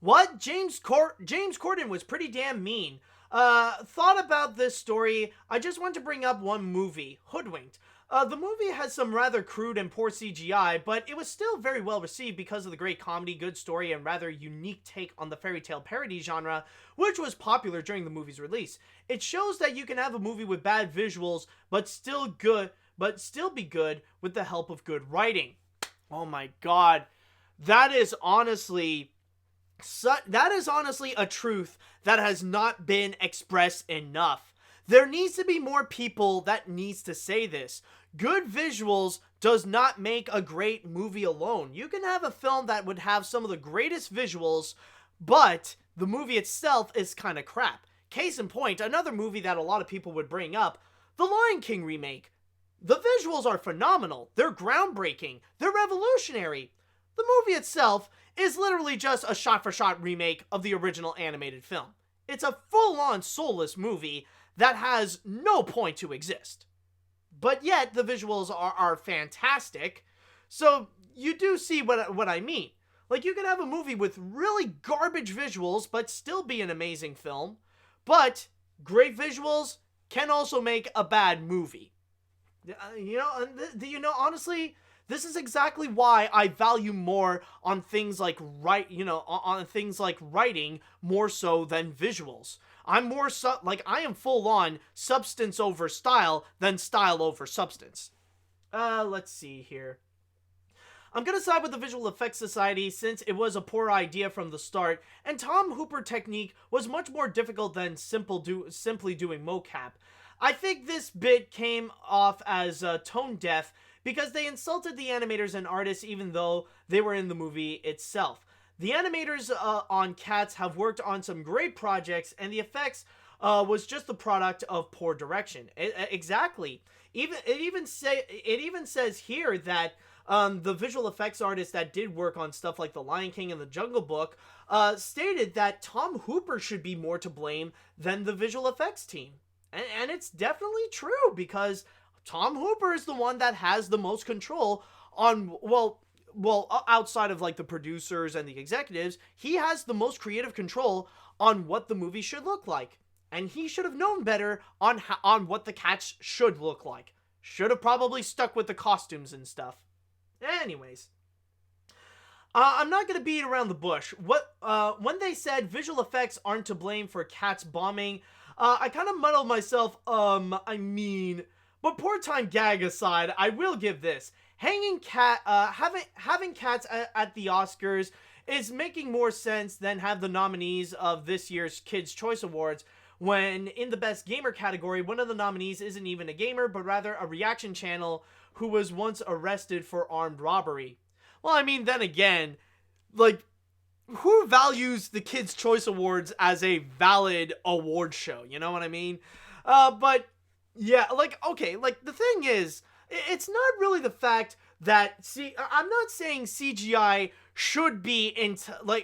What? James Corden was pretty damn mean. Thought about this story. I just want to bring up one movie, Hoodwinked. The movie has some rather crude and poor CGI, but it was still very well received because of the great comedy, good story, and rather unique take on the fairy tale parody genre, which was popular during the movie's release. It shows that you can have a movie with bad visuals, but still be good with the help of good writing. Oh my god. That is honestly a truth that has not been expressed enough. There needs to be more people that needs to say this. Good visuals does not make a great movie alone. You can have a film that would have some of the greatest visuals, but the movie itself is kind of crap. Case in point, another movie that a lot of people would bring up, the Lion King remake. The visuals are phenomenal. They're groundbreaking. They're revolutionary. The movie itself is literally just a shot-for-shot remake of the original animated film. It's a full-on soulless movie that has no point to exist. But yet, the visuals are fantastic, so you do see what I mean. Like, you can have a movie with really garbage visuals, but still be an amazing film, but great visuals can also make a bad movie. Honestly, this is exactly why I value more on things like writing more so than visuals. I'm more I am full on substance over style than style over substance. Let's see here. I'm gonna side with the Visual Effects Society since it was a poor idea from the start, and Tom Hooper technique was much more difficult than simply doing mocap. I think this bit came off as tone deaf because they insulted the animators and artists even though they were in the movie itself. The animators on Cats have worked on some great projects, and the effects was just the product of poor direction. Exactly. It even says here that the visual effects artists that did work on stuff like The Lion King and The Jungle Book stated that Tom Hooper should be more to blame than the visual effects team. And it's definitely true, because Tom Hooper is the one that has the most control on, well, outside of like the producers and the executives, he has the most creative control on what the movie should look like. And he should have known better on what the Cats should look like. Should have probably stuck with the costumes and stuff. Anyways, I'm not going to beat around the bush. When they said visual effects aren't to blame for Cats bombing, I kind of muddled myself, but poor time gag aside, I will give this. Having Cats at the Oscars is making more sense than have the nominees of this year's Kids' Choice Awards, when in the Best Gamer category, one of the nominees isn't even a gamer, but rather a reaction channel who was once arrested for armed robbery. Well, I mean, then again, like, who values the Kids' Choice Awards as a valid award show? You know what I mean? But, yeah, like, okay, like, the thing is, it's not really the fact that, I'm not saying CGI should be,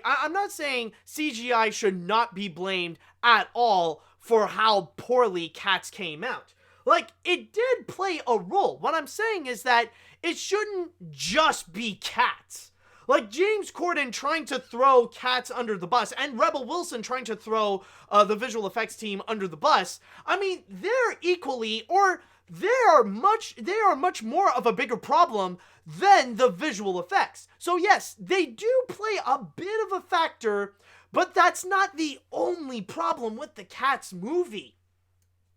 I'm not saying CGI should not be blamed at all for how poorly Cats came out. Like, it did play a role. What I'm saying is that it shouldn't just be Cats. Like, James Corden trying to throw Cats under the bus, and Rebel Wilson trying to throw the visual effects team under the bus. I mean, they're equally, or they are much more of a bigger problem than the visual effects. So yes, they do play a bit of a factor, but that's not the only problem with the Cats movie.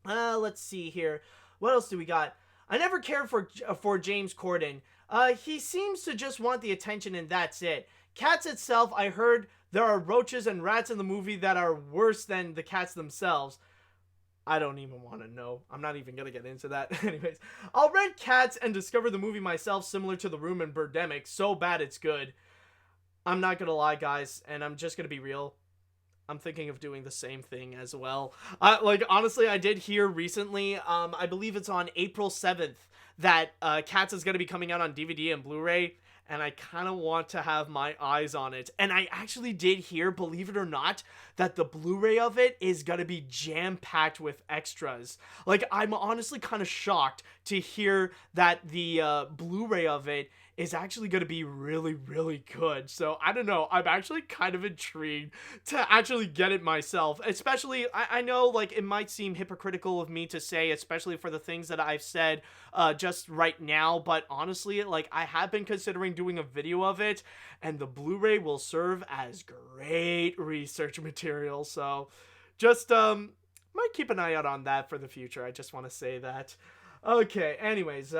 Let's see here. What else do we got? I never cared for James Corden. He seems to just want the attention and that's it. Cats itself, I heard there are roaches and rats in the movie that are worse than the cats themselves. I don't even want to know. I'm not even going to get into that. Anyways, I'll rent Cats and discover the movie myself, similar to The Room and Birdemic. So bad it's good. I'm not going to lie, guys, and I'm just going to be real. I'm thinking of doing the same thing as well. Honestly, I did hear recently, I believe it's on April 7th, that Cats is going to be coming out on DVD and Blu-ray, and I kind of want to have my eyes on it. And I actually did hear, believe it or not, that the Blu-ray of it is going to be jam-packed with extras. Like, I'm honestly kind of shocked to hear that the Blu-ray of it is actually going to be really, really good. So, I don't know. I'm actually kind of intrigued to actually get it myself. Especially, I know, like, it might seem hypocritical of me to say, especially for the things that I've said just right now. But honestly, like, I have been considering doing a video of it. And the Blu-ray will serve as great research material. So, just, might keep an eye out on that for the future. I just want to say that. Okay, anyways,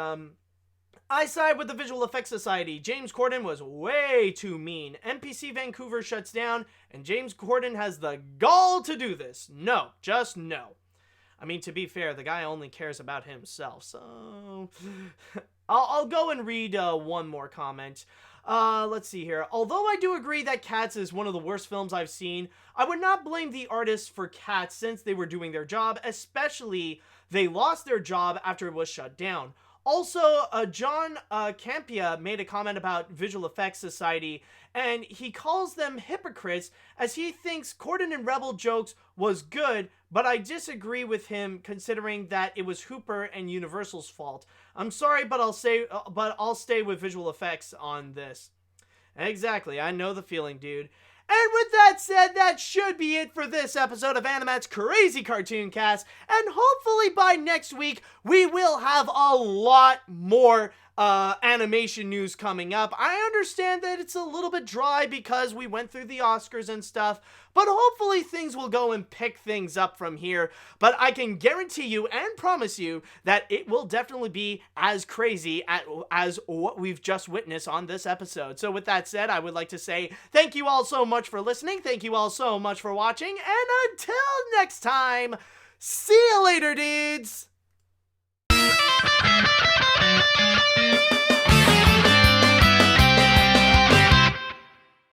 I side with the Visual Effects Society. James Corden was way too mean. NPC Vancouver shuts down, and James Corden has the gall to do this. No, just no. I mean, to be fair, the guy only cares about himself, so... I'll go and read one more comment. Let's see here. Although I do agree that Cats is one of the worst films I've seen, I would not blame the artists for Cats since they were doing their job, especially they lost their job after it was shut down. Also, John Campia made a comment about Visual Effects Society, and he calls them hypocrites as he thinks Corden and Rebel jokes was good, but I disagree with him considering that it was Hooper and Universal's fault. I'm sorry, but I'll stay with visual effects on this. Exactly, I know the feeling, dude. And with that said, that should be it for this episode of AniMat's Crazy Cartoon Cast. And hopefully by next week, we will have a lot more animation news coming up. I understand that it's a little bit dry because we went through the Oscars and stuff, but hopefully things will go and pick things up from here. But I can guarantee you and promise you that it will definitely be as crazy as what we've just witnessed on this episode. So with that said, I would like to say thank you all so much for listening. Thank you all so much for watching. And until next time, see you later, dudes!